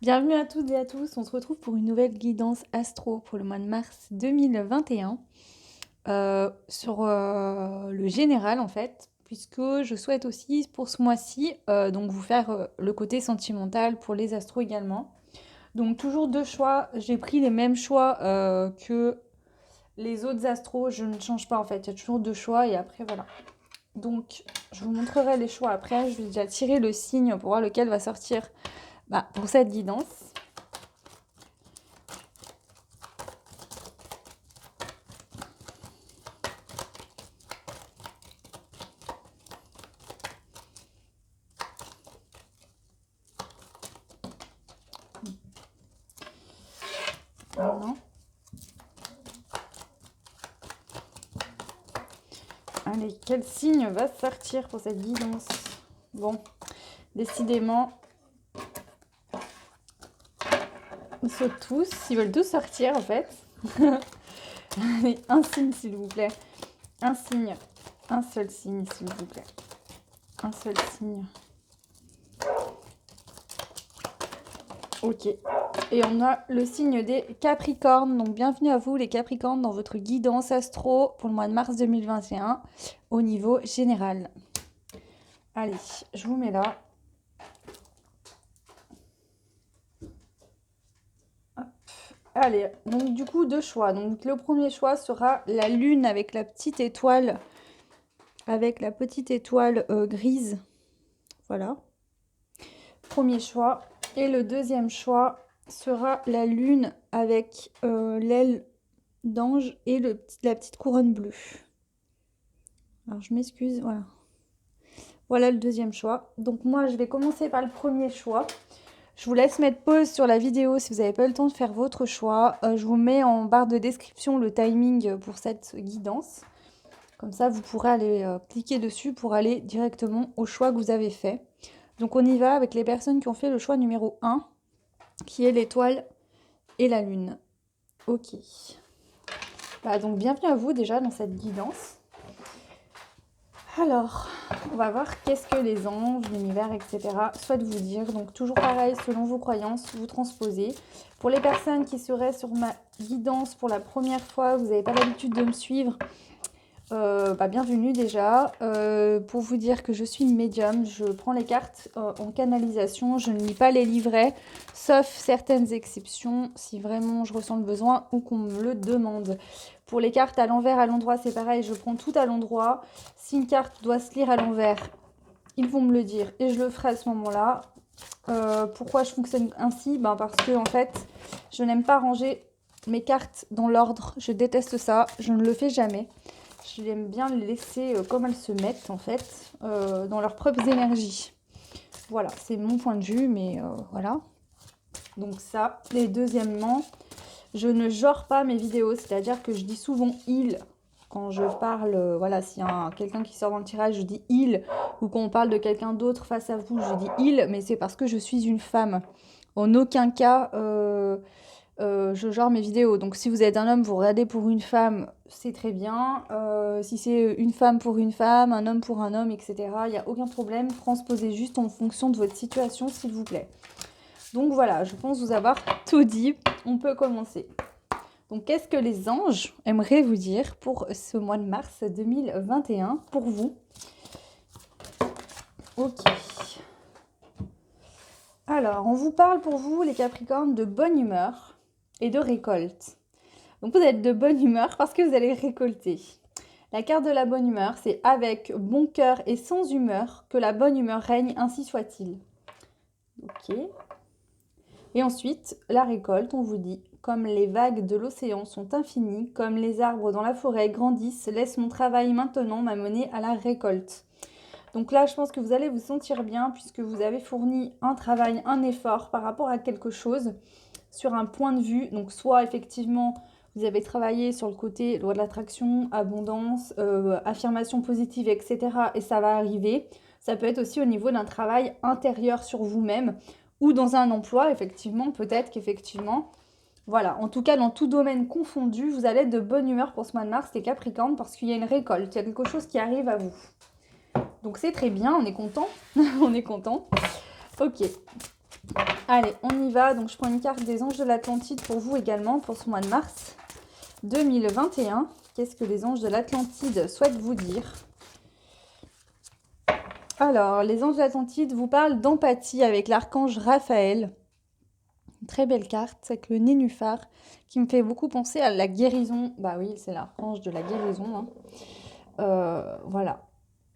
Bienvenue à toutes et à tous, on se retrouve pour une nouvelle guidance astro pour le mois de mars 2021 sur le général en fait, puisque je souhaite aussi pour ce mois-ci donc vous faire le côté sentimental pour les astros également. Donc toujours deux choix, j'ai pris les mêmes choix que les autres astros, je ne change pas en fait, il y a toujours deux choix et après voilà. Donc je vous montrerai les choix après, je vais déjà tirer le signe pour voir lequel va sortir pour cette guidance. Voilà. Allez, quel signe va sortir pour cette guidance? Bon, décidément, ils sautent tous, ils veulent tous sortir en fait. Allez, un signe s'il vous plaît. Un signe, un seul signe s'il vous plaît. Un seul signe. Ok. Et on a le signe des Capricornes. Donc bienvenue à vous les Capricornes dans votre guidance astro pour le mois de mars 2021 au niveau général. Allez, je vous mets là. Hop. Allez, donc du coup deux choix. Donc le premier choix sera la lune avec la petite étoile. Avec la petite étoile grise. Voilà. Premier choix. Et le deuxième choix sera la lune avec l'aile d'ange et la petite couronne bleue. Alors je m'excuse, voilà. Voilà le deuxième choix. Donc moi je vais commencer par le premier choix. Je vous laisse mettre pause sur la vidéo si vous n'avez pas eu le temps de faire votre choix. Je vous mets en barre de description le timing pour cette guidance. Comme ça vous pourrez aller cliquer dessus pour aller directement au choix que vous avez fait. Donc on y va avec les personnes qui ont fait le choix numéro 1, qui est l'étoile et la lune. Ok. Donc bienvenue à vous déjà dans cette guidance. Alors, on va voir qu'est-ce que les anges, l'univers, etc. souhaitent vous dire. Donc toujours pareil, selon vos croyances, vous transposez. Pour les personnes qui seraient sur ma guidance pour la première fois, vous n'avez pas l'habitude de me suivre, bienvenue déjà. Pour vous dire que je suis une médium, je prends les cartes en canalisation, je ne lis pas les livrets, sauf certaines exceptions, si vraiment je ressens le besoin ou qu'on me le demande. Pour les cartes à l'envers, à l'endroit, c'est pareil, je prends tout à l'endroit. Si une carte doit se lire à l'envers, ils vont me le dire et je le ferai à ce moment-là. Pourquoi je fonctionne ainsi? Parce que en fait, je n'aime pas ranger mes cartes dans l'ordre, je déteste ça, je ne le fais jamais. J'aime bien les laisser comme elles se mettent en fait, dans leurs propres énergies. Voilà, c'est mon point de vue, mais voilà. Donc ça, et deuxièmement, je ne genre pas mes vidéos, c'est-à-dire que je dis souvent « il » quand je parle, voilà, s'il y a quelqu'un qui sort dans le tirage, je dis « il » ou quand on parle de quelqu'un d'autre face à vous, je dis « il », mais c'est parce que je suis une femme. En aucun cas, je genre mes vidéos. Donc si vous êtes un homme, vous regardez pour une femme, c'est très bien. Si c'est une femme pour une femme, un homme pour un homme, etc., il n'y a aucun problème. Transposez juste en fonction de votre situation, s'il vous plaît. Donc voilà, je pense vous avoir tout dit. On peut commencer. Donc qu'est-ce que les anges aimeraient vous dire pour ce mois de mars 2021 pour vous? Ok. Alors, on vous parle pour vous, les Capricornes, de bonne humeur et de récolte. Donc vous êtes de bonne humeur parce que vous allez récolter. La carte de la bonne humeur, c'est avec bon cœur et sans humeur que la bonne humeur règne, ainsi soit-il. Ok. Et ensuite, la récolte, on vous dit, comme les vagues de l'océan sont infinies, comme les arbres dans la forêt grandissent, laisse mon travail maintenant m'amener à la récolte. Donc là, je pense que vous allez vous sentir bien puisque vous avez fourni un travail, un effort par rapport à quelque chose sur un point de vue. Donc soit effectivement, vous avez travaillé sur le côté loi de l'attraction, abondance, affirmation positive, etc. Et ça va arriver. Ça peut être aussi au niveau d'un travail intérieur sur vous-même ou dans un emploi, effectivement, peut-être qu'effectivement, voilà. En tout cas, dans tout domaine confondu, vous allez être de bonne humeur pour ce mois de mars, les Capricornes, parce qu'il y a une récolte, il y a quelque chose qui arrive à vous. Donc c'est très bien, on est content, on est content. Ok. Allez, on y va. Donc, je prends une carte des anges de l'Atlantide pour vous également, pour ce mois de mars 2021. Qu'est-ce que les anges de l'Atlantide souhaitent vous dire? Alors, les anges de l'Atlantide vous parlent d'empathie avec l'archange Raphaël. Une très belle carte avec le nénuphar qui me fait beaucoup penser à la guérison. Bah oui, c'est l'archange de la guérison, hein. Voilà,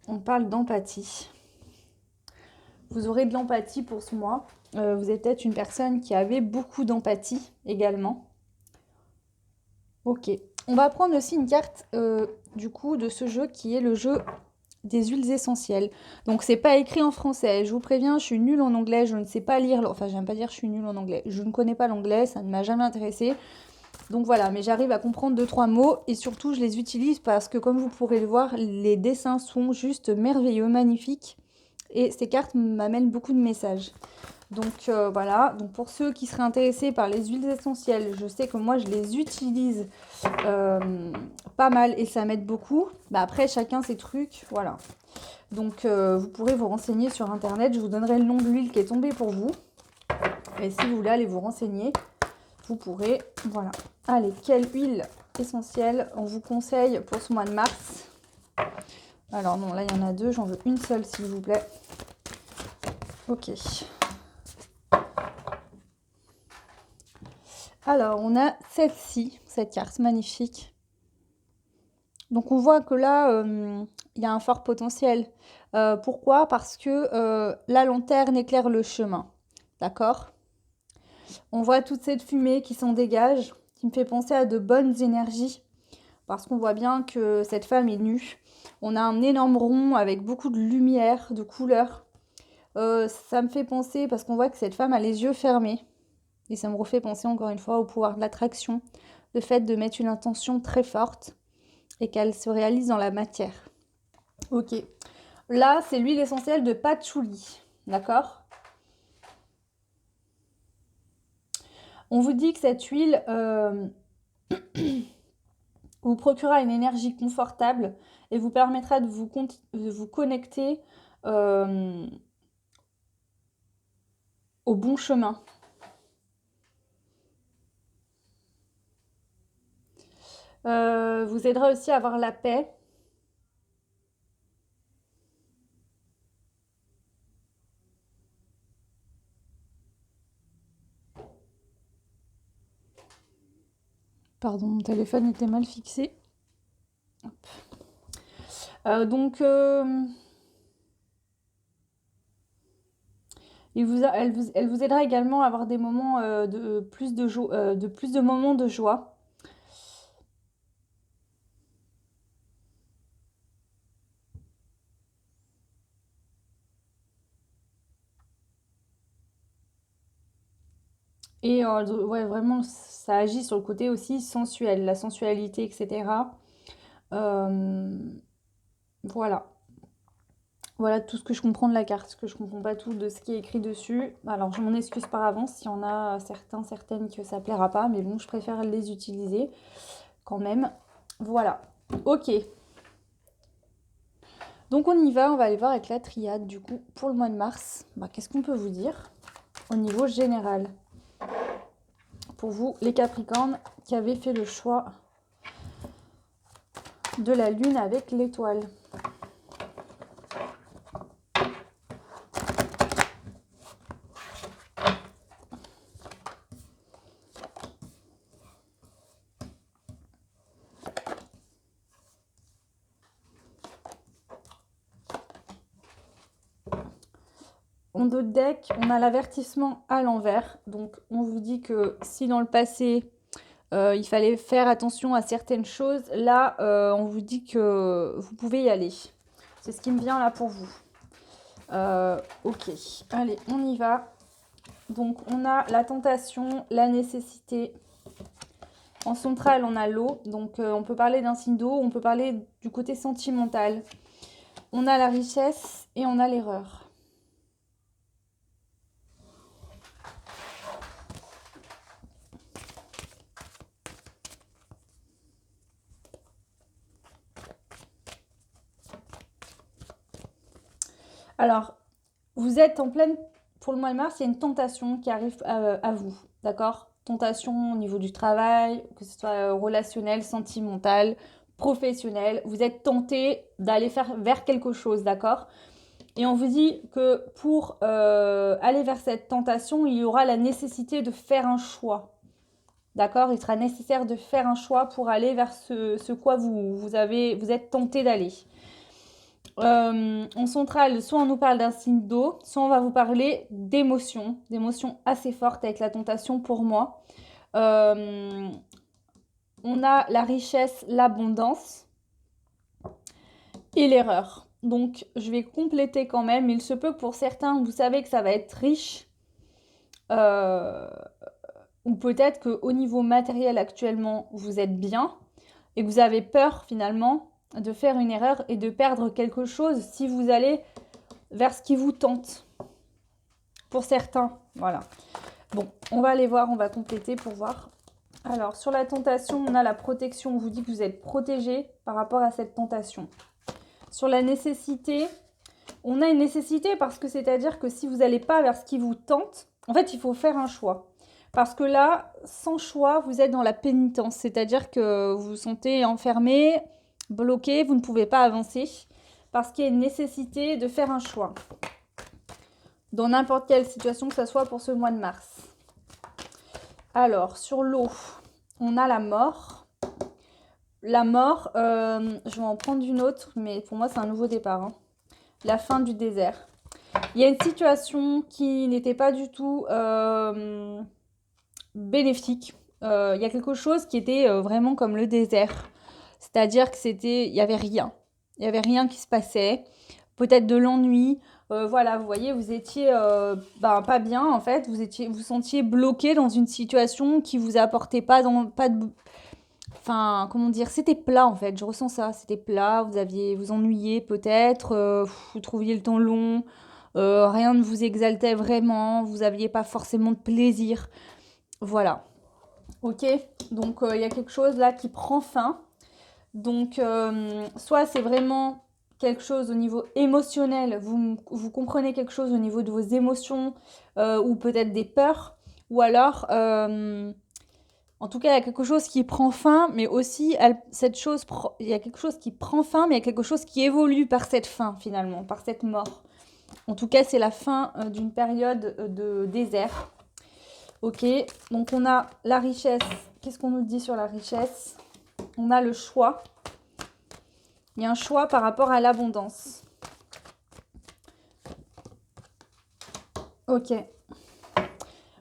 on parle d'empathie. Vous aurez de l'empathie pour ce mois. Vous êtes peut-être une personne qui avait beaucoup d'empathie également. Ok. On va prendre aussi une carte du coup de ce jeu qui est le jeu des huiles essentielles. Donc c'est pas écrit en français. Je vous préviens, je suis nulle en anglais. Je ne sais pas lire. Enfin, j'aime pas dire je suis nulle en anglais. Je ne connais pas l'anglais. Ça ne m'a jamais intéressée. Donc voilà, mais j'arrive à comprendre 2-3 mots et surtout je les utilise parce que comme vous pourrez le voir, les dessins sont juste merveilleux, magnifiques et ces cartes m'amènent beaucoup de messages. Donc voilà, donc pour ceux qui seraient intéressés par les huiles essentielles, je sais que moi je les utilise pas mal et ça m'aide beaucoup. Bah, après chacun ses trucs, voilà. Donc vous pourrez vous renseigner sur internet, je vous donnerai le nom de l'huile qui est tombée pour vous. Et si vous voulez aller vous renseigner, vous pourrez, voilà. Allez, quelle huile essentielle on vous conseille pour ce mois de mars? Alors non, là il y en a deux, j'en veux une seule s'il vous plaît. Ok. Alors, on a celle-ci, cette carte magnifique. Donc on voit que là, il y a un fort potentiel. Pourquoi? Parce que la lanterne éclaire le chemin. D'accord? On voit toute cette fumée qui s'en dégage, qui me fait penser à de bonnes énergies. Parce qu'on voit bien que cette femme est nue. On a un énorme rond avec beaucoup de lumière, de couleurs. Ça me fait penser, parce qu'on voit que cette femme a les yeux fermés. Et ça me refait penser encore une fois au pouvoir de l'attraction. Le fait de mettre une intention très forte et qu'elle se réalise dans la matière. Ok. Là, c'est l'huile essentielle de patchouli. D'accord? On vous dit que cette huile vous procurera une énergie confortable et vous permettra de vous connecter au bon chemin. Vous aidera aussi à avoir la paix. Pardon, mon téléphone était mal fixé. Donc, elle vous aidera également à avoir des moments de plus de moments de joie. Et ouais, vraiment, ça agit sur le côté aussi sensuel, la sensualité, etc. Euh, voilà. Voilà tout ce que je comprends de la carte, parce que je comprends pas tout de ce qui est écrit dessus. Alors, je m'en excuse par avance s'il y en a certains, certaines que ça plaira pas, mais bon, je préfère les utiliser quand même. Voilà. Ok. Donc, on y va, on va aller voir avec la triade, du coup, pour le mois de mars. Bah, qu'est-ce qu'on peut vous dire au niveau général? Pour vous, les Capricornes qui avaient fait le choix de la lune avec l'étoile. En dos de deck, on a l'avertissement à l'envers. Donc, on vous dit que si dans le passé, il fallait faire attention à certaines choses, là, on vous dit que vous pouvez y aller. C'est ce qui me vient là pour vous. Ok, allez, on y va. Donc, on a la tentation, la nécessité. En centrale, on a l'eau. Donc, on peut parler d'un signe d'eau, on peut parler du côté sentimental. On a la richesse et on a l'erreur. Alors, vous êtes en pleine pour le mois de mars, il y a une tentation qui arrive à vous, d'accord? Tentation au niveau du travail, que ce soit relationnel, sentimental, professionnel. Vous êtes tenté d'aller vers quelque chose, d'accord? Et on vous dit que pour aller vers cette tentation, il y aura la nécessité de faire un choix. D'accord? Il sera nécessaire de faire un choix pour aller vers ce quoi vous êtes tenté d'aller. En centrale, soit on nous parle d'un signe d'eau, soit on va vous parler d'émotions assez fortes avec la tentation pour moi. On a la richesse, l'abondance et l'erreur. Donc, je vais compléter quand même. Il se peut que pour certains, vous savez que ça va être riche. Ou peut-être qu'au niveau matériel actuellement, vous êtes bien. Et que vous avez peur finalement de faire une erreur et de perdre quelque chose si vous allez vers ce qui vous tente. Pour certains, voilà. Bon, on va aller voir, on va compléter pour voir. Alors, sur la tentation, on a la protection. On vous dit que vous êtes protégé par rapport à cette tentation. Sur la nécessité, on a une nécessité parce que c'est-à-dire que si vous n'allez pas vers ce qui vous tente, en fait, il faut faire un choix. Parce que là, sans choix, vous êtes dans la pénitence. C'est-à-dire que vous vous sentez enfermé, bloqué, vous ne pouvez pas avancer. Parce qu'il y a une nécessité de faire un choix. Dans n'importe quelle situation, que ce soit pour ce mois de mars. Alors, sur l'eau, on a la mort. La mort, je vais en prendre une autre, mais pour moi, c'est un nouveau départ. Hein. La fin du désert. Il y a une situation qui n'était pas du tout bénéfique. Il y a quelque chose qui était vraiment comme le désert. C'est-à-dire que il y avait rien. Il y avait rien qui se passait. Peut-être de l'ennui. Voilà, vous voyez, vous étiez pas bien en fait. Vous sentiez bloqué dans une situation qui vous apportait pas de. Enfin, comment dire, c'était plat en fait. Je ressens ça. C'était plat. Vous ennuyez peut-être. Vous trouviez le temps long. Rien ne vous exaltait vraiment. Vous n'aviez pas forcément de plaisir. Voilà. Ok, donc il y a quelque chose là qui prend fin. Donc, soit c'est vraiment quelque chose au niveau émotionnel, vous comprenez quelque chose au niveau de vos émotions ou peut-être des peurs, ou alors, en tout cas, il y a quelque chose qui prend fin, mais aussi, il y a quelque chose qui prend fin, mais il y a quelque chose qui évolue par cette fin finalement, par cette mort. En tout cas, c'est la fin d'une période de désert. Ok, donc on a la richesse. Qu'est-ce qu'on nous dit sur la richesse? On a le choix. Il y a un choix par rapport à l'abondance. Ok.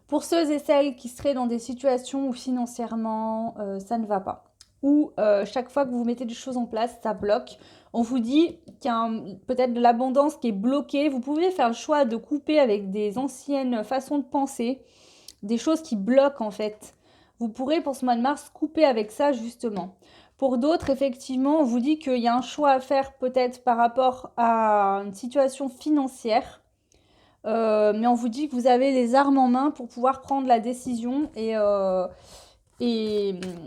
Pour ceux et celles qui seraient dans des situations où financièrement ça ne va pas, ou chaque fois que vous mettez des choses en place, ça bloque, on vous dit qu'il y a peut-être de l'abondance qui est bloquée. Vous pouvez faire le choix de couper avec des anciennes façons de penser, des choses qui bloquent en fait. Vous pourrez pour ce mois de mars couper avec ça justement. Pour d'autres, effectivement, on vous dit qu'il y a un choix à faire peut-être par rapport à une situation financière. Mais on vous dit que vous avez les armes en main pour pouvoir prendre la décision. Et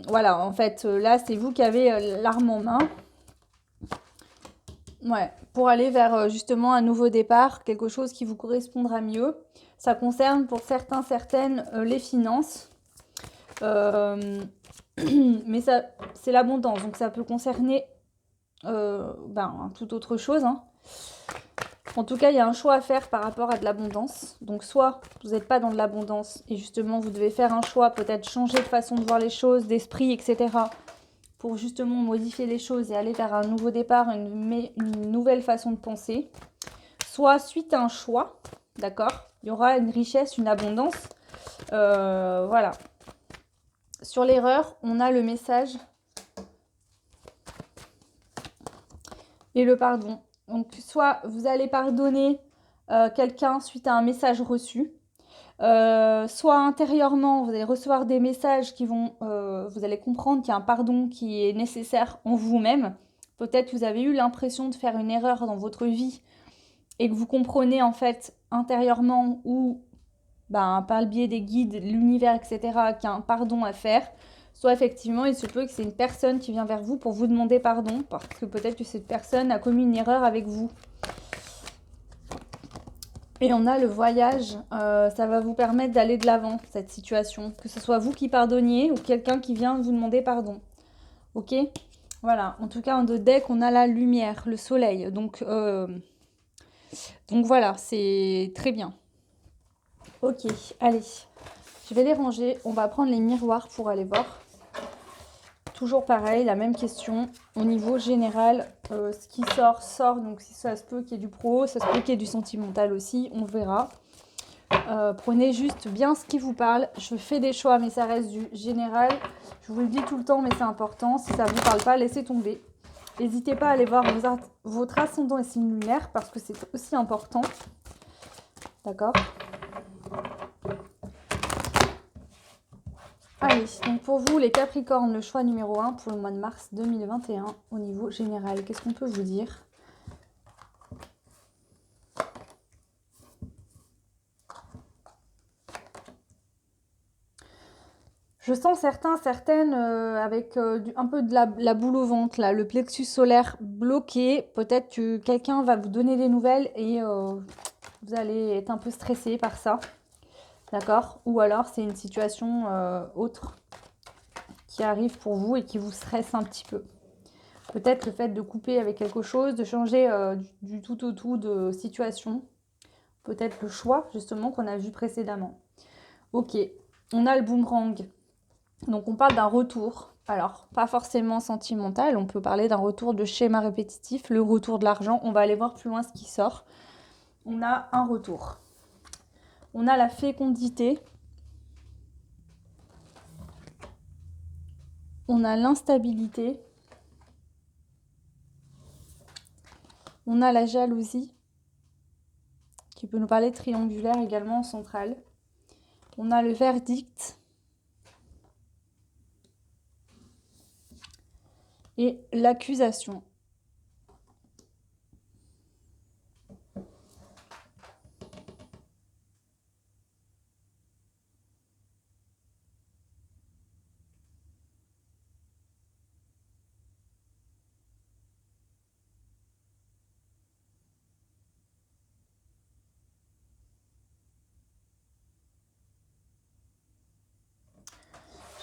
voilà, en fait, là, c'est vous qui avez l'arme en main. Ouais, pour aller vers justement un nouveau départ, quelque chose qui vous correspondra mieux. Ça concerne pour certains, certaines les finances. Mais ça, c'est l'abondance, donc ça peut concerner toute autre chose. Hein. En tout cas, il y a un choix à faire par rapport à de l'abondance. Donc soit vous n'êtes pas dans de l'abondance et justement vous devez faire un choix, peut-être changer de façon de voir les choses, d'esprit, etc. pour justement modifier les choses et aller vers un nouveau départ, une nouvelle façon de penser. Soit suite à un choix, d'accord, il y aura une richesse, une abondance. Voilà. Sur l'erreur, on a le message et le pardon. Donc, soit vous allez pardonner quelqu'un suite à un message reçu, soit intérieurement, vous allez recevoir des messages qui vont... vous allez comprendre qu'il y a un pardon qui est nécessaire en vous-même. Peut-être que vous avez eu l'impression de faire une erreur dans votre vie et que vous comprenez en fait intérieurement ou par le biais des guides, l'univers, etc., qu'il y a un pardon à faire. Soit effectivement, il se peut que c'est une personne qui vient vers vous pour vous demander pardon, parce que peut-être que cette personne a commis une erreur avec vous. Et on a le voyage, ça va vous permettre d'aller de l'avant, cette situation. Que ce soit vous qui pardonniez ou quelqu'un qui vient vous demander pardon. Ok? Voilà, en tout cas en deux decks, on a la lumière, le soleil. Donc voilà, c'est très bien. Ok, allez, je vais les ranger. On va prendre les miroirs pour aller voir. Toujours pareil, la même question. Au niveau général, ce qui sort, sort. Donc si ça se peut qu'il y ait du pro, ça se peut qu'il y ait du sentimental aussi, on verra. Prenez juste bien ce qui vous parle. Je fais des choix, mais ça reste du général. Je vous le dis tout le temps, mais c'est important. Si ça ne vous parle pas, laissez tomber. N'hésitez pas à aller voir votre ascendant et signe lunaire parce que c'est aussi important. D'accord? Allez, donc pour vous, les Capricornes, le choix numéro 1 pour le mois de mars 2021 au niveau général. Qu'est-ce qu'on peut vous dire? Je sens certains, certaines avec un peu de la boule au ventre, là, le plexus solaire bloqué. Peut-être que quelqu'un va vous donner des nouvelles et vous allez être un peu stressé par ça. D'accord? Ou alors c'est une situation autre qui arrive pour vous et qui vous stresse un petit peu. Peut-être le fait de couper avec quelque chose, de changer du tout au tout de situation. Peut-être le choix justement qu'on a vu précédemment. Ok, on a le boomerang. Donc on parle d'un retour, alors pas forcément sentimental, on peut parler d'un retour de schéma répétitif, le retour de l'argent, on va aller voir plus loin ce qui sort. On a un retour. On a la fécondité. On a l'instabilité. On a la jalousie, qui peut nous parler de triangulaire également en centrale. On a le verdict. Et l'accusation.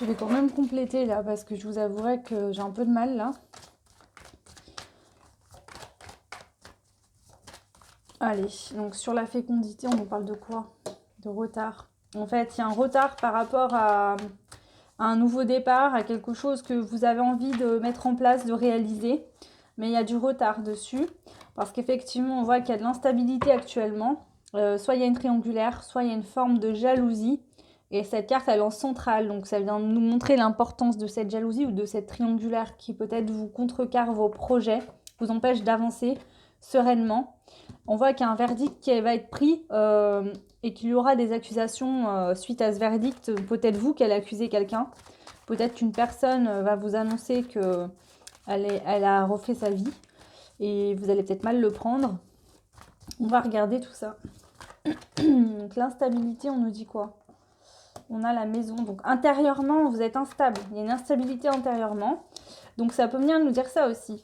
Je vais quand même compléter là parce que je vous avouerai que j'ai un peu de mal là. Allez, donc sur la fécondité, on nous parle de quoi? De retard. En fait, il y a un retard par rapport à un nouveau départ, à quelque chose que vous avez envie de mettre en place, de réaliser. Mais il y a du retard dessus. Parce qu'effectivement, on voit qu'il y a de l'instabilité actuellement. Soit il y a une triangulaire, soit il y a une forme de jalousie. Et cette carte, elle est en centrale. Donc ça vient nous montrer l'importance de cette jalousie ou de cette triangulaire qui peut-être vous contrecarre vos projets, vous empêche d'avancer sereinement. On voit qu'il y a un verdict qui va être pris et qu'il y aura des accusations suite à ce verdict. Peut-être vous qui allez accuser quelqu'un. Peut-être qu'une personne va vous annoncer qu'elle a refait sa vie. Et vous allez peut-être mal le prendre. On va regarder tout ça. Donc l'instabilité, on nous dit quoi? On a la maison. Donc intérieurement, vous êtes instable. Il y a une instabilité intérieurement. Donc ça peut venir nous dire ça aussi.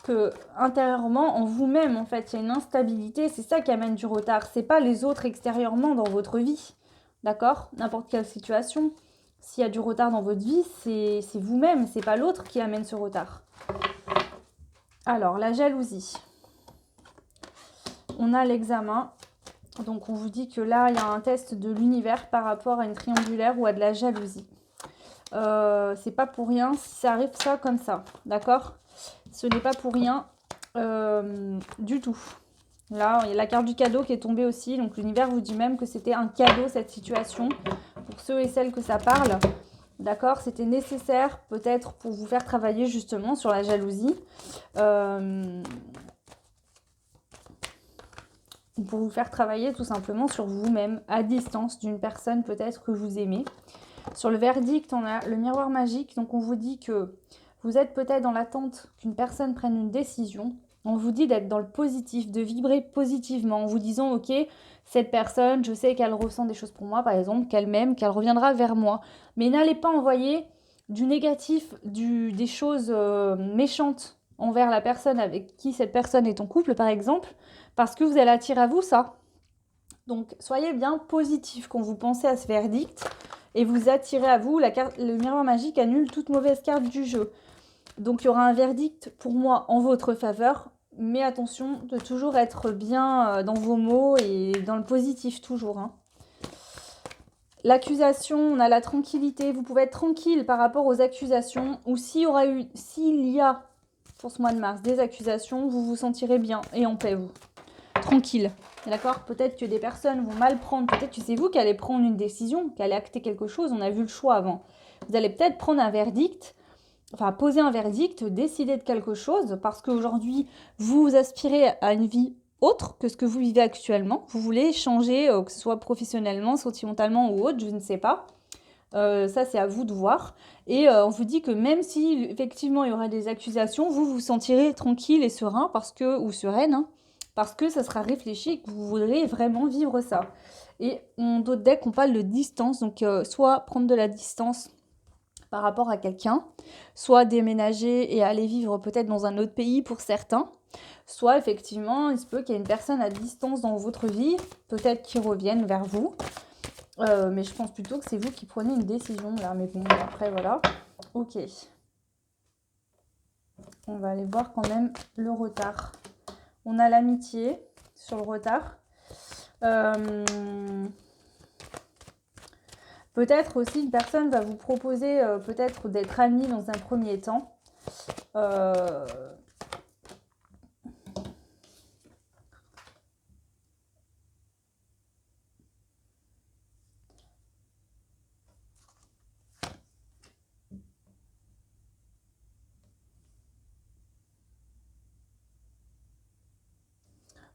Que intérieurement, en vous-même, en fait, il y a une instabilité. C'est ça qui amène du retard. C'est pas les autres extérieurement dans votre vie. D'accord? N'importe quelle situation. S'il y a du retard dans votre vie, c'est vous-même. C'est pas l'autre qui amène ce retard. Alors, la jalousie. On a l'examen. Donc, on vous dit que là, il y a un test de l'univers par rapport à une triangulaire ou à de la jalousie. C'est pas pour rien si ça arrive ça comme ça. D'accord? Ce n'est pas pour rien du tout. Là, il y a la carte du cadeau qui est tombée aussi. Donc, l'univers vous dit même que c'était un cadeau, cette situation. Pour ceux et celles que ça parle. D'accord? C'était nécessaire peut-être pour vous faire travailler justement sur la jalousie. Pour vous faire travailler tout simplement sur vous-même, à distance d'une personne peut-être que vous aimez. Sur le verdict, on a le miroir magique. Donc, on vous dit que vous êtes peut-être dans l'attente qu'une personne prenne une décision. On vous dit d'être dans le positif, de vibrer positivement en vous disant « Ok, cette personne, je sais qu'elle ressent des choses pour moi, par exemple, qu'elle m'aime, qu'elle reviendra vers moi. » Mais n'allez pas envoyer du négatif, des choses méchantes envers la personne avec qui cette personne est en couple, par exemple, parce que vous allez attirer à vous ça. Donc, soyez bien positif quand vous pensez à ce verdict et vous attirez à vous. Le miroir magique annule toute mauvaise carte du jeu. Donc, il y aura un verdict pour moi en votre faveur. Mais attention de toujours être bien dans vos mots et dans le positif toujours. Hein. L'accusation, on a la tranquillité. Vous pouvez être tranquille par rapport aux accusations. Ou s'il y a pour ce mois de mars des accusations, vous vous sentirez bien et en paix, vous. Tranquille. D'accord? Peut-être que des personnes vont mal prendre. Peut-être que c'est vous qui allez prendre une décision, qui allez acter quelque chose. On a vu le choix avant. Vous allez peut-être prendre un verdict. Enfin, poser un verdict, décider de quelque chose, parce qu'aujourd'hui, vous aspirez à une vie autre que ce que vous vivez actuellement. Vous voulez changer, que ce soit professionnellement, sentimentalement ou autre, je ne sais pas. Ça, c'est à vous de voir. Et on vous dit que même si, effectivement, il y aura des accusations, vous vous sentirez tranquille et serein, ou sereine, hein, parce que ça sera réfléchi et que vous voudrez vraiment vivre ça. Et d'autres decks, on parle de distance, donc soit prendre de la distance par rapport à quelqu'un, soit déménager et aller vivre peut-être dans un autre pays pour certains, soit effectivement, il se peut qu'il y ait une personne à distance dans votre vie, peut-être qui revienne vers vous, mais je pense plutôt que c'est vous qui prenez une décision là, mais bon, après voilà, ok. On va aller voir quand même le retard. On a l'amitié sur le retard. Peut-être aussi une personne va vous proposer peut-être d'être amie dans un premier temps.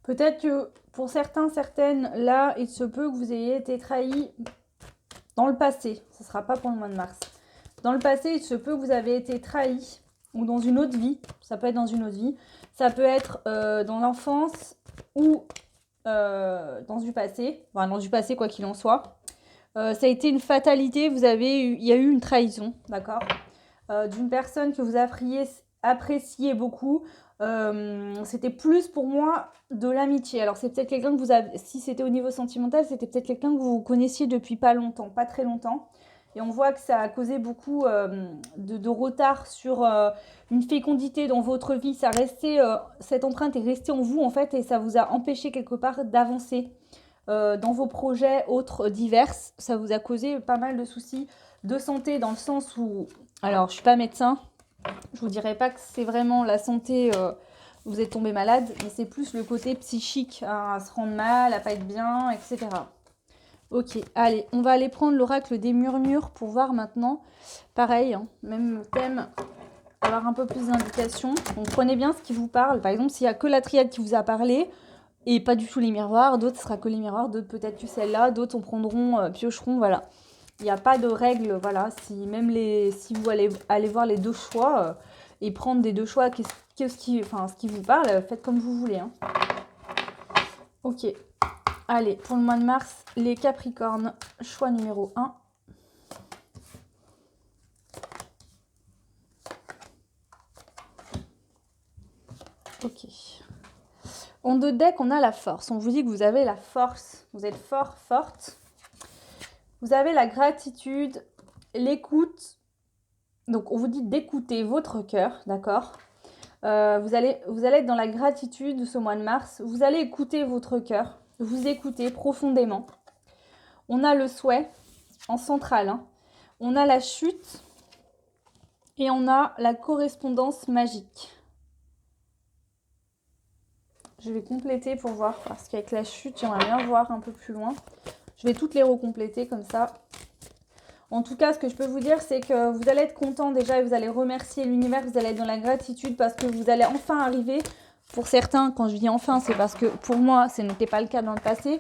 Peut-être que pour certains, certaines, là, il se peut que vous ayez été trahi dans le passé. Ce ne sera pas pour le mois de mars. Dans le passé, il se peut que vous avez été trahi ou dans une autre vie. Ça peut être dans une autre vie. Ça peut être dans l'enfance ou dans du passé. Enfin, dans du passé, quoi qu'il en soit. Ça a été une fatalité. Il y a eu une trahison, d'accord, d'une personne que vous appréciez beaucoup. C'était plus pour moi de l'amitié. Alors c'est peut-être quelqu'un que vous avez, si c'était au niveau sentimental, c'était peut-être quelqu'un que vous connaissiez depuis pas longtemps, pas très longtemps. Et on voit que ça a causé beaucoup de retard sur une fécondité dans votre vie. Cette empreinte est restée en vous en fait et ça vous a empêché quelque part d'avancer dans vos projets autres divers. Ça vous a causé pas mal de soucis de santé dans le sens où, alors je suis pas médecin, je vous dirais pas que c'est vraiment la santé, vous êtes tombé malade, mais c'est plus le côté psychique, hein, à se rendre mal, à pas être bien, etc. Ok, allez, on va aller prendre l'oracle des murmures pour voir maintenant. Pareil, hein, même thème, avoir un peu plus d'indications. Donc prenez bien ce qui vous parle. Par exemple, s'il n'y a que la triade qui vous a parlé, et pas du tout les miroirs, d'autres ce sera que les miroirs, d'autres peut-être que celle-là, d'autres en prendront, piocheront, voilà. Il n'y a pas de règle, voilà. Si vous allez voir les deux choix et prendre des deux choix, ce qui vous parle, faites comme vous voulez. Hein. Ok. Allez, pour le mois de mars, les Capricornes, choix numéro 1. Ok. En deux decks, on a la force. On vous dit que vous avez la force. Vous êtes fort, forte. Vous avez la gratitude, l'écoute. Donc, on vous dit d'écouter votre cœur, d'accord ? Vous allez être dans la gratitude ce mois de mars. Vous allez écouter votre cœur, vous écouter profondément. On a le souhait en centrale. Hein. On a la chute et on a la correspondance magique. Je vais compléter pour voir parce qu'avec la chute, j'aimerais bien voir un peu plus loin. Je vais toutes les recompléter comme ça. En tout cas, ce que je peux vous dire, c'est que vous allez être content déjà et vous allez remercier l'univers, vous allez être dans la gratitude parce que vous allez enfin arriver. Pour certains, quand je dis enfin, c'est parce que pour moi, ce n'était pas le cas dans le passé.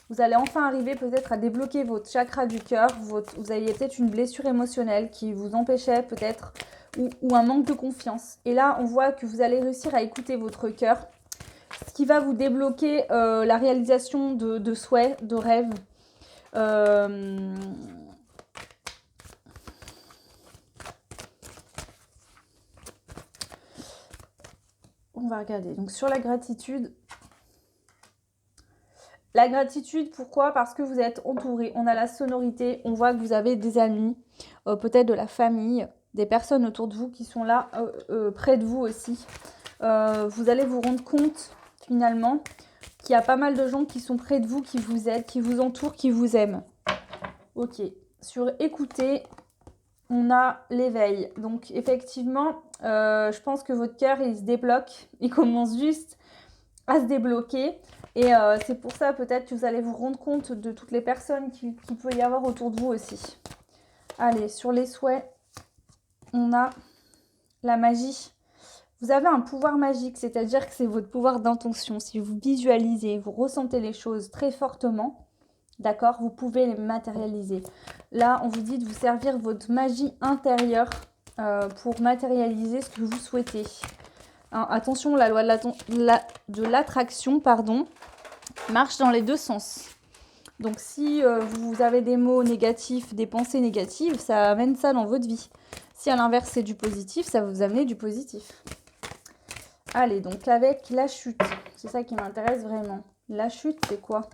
Vous allez enfin arriver peut-être à débloquer votre chakra du cœur. Vous aviez peut-être une blessure émotionnelle qui vous empêchait peut-être ou un manque de confiance. Et là, on voit que vous allez réussir à écouter votre cœur. Ce qui va vous débloquer la réalisation de souhaits, de rêves. On va regarder. Donc sur la gratitude, La gratitude, pourquoi? Parce que vous êtes entouré, on a la sonorité, on voit que vous avez des amis, peut-être de la famille, des personnes autour de vous qui sont là, près de vous aussi. Vous allez vous rendre compte, finalement, qu'il y a pas mal de gens qui sont près de vous, qui vous aident, qui vous entourent, qui vous aiment. Ok, sur écouter, on a l'éveil. Donc, effectivement, je pense que votre cœur, il se débloque, il commence juste à se débloquer. Et c'est pour ça peut-être que vous allez vous rendre compte de toutes les personnes qu'il peut y avoir autour de vous aussi. Allez, sur les souhaits, on a la magie. Vous avez un pouvoir magique, c'est-à-dire que c'est votre pouvoir d'intention. Si vous visualisez, vous ressentez les choses très fortement, d'accord, vous pouvez les matérialiser. Là, on vous dit de vous servir votre magie intérieure pour matérialiser ce que vous souhaitez. Hein, attention, la loi de l'attraction, marche dans les deux sens. Donc si vous avez des mots négatifs, des pensées négatives, ça amène ça dans votre vie. Si à l'inverse c'est du positif, ça va vous amener du positif. Allez, donc avec la chute, c'est ça qui m'intéresse vraiment. La chute, c'est quoi?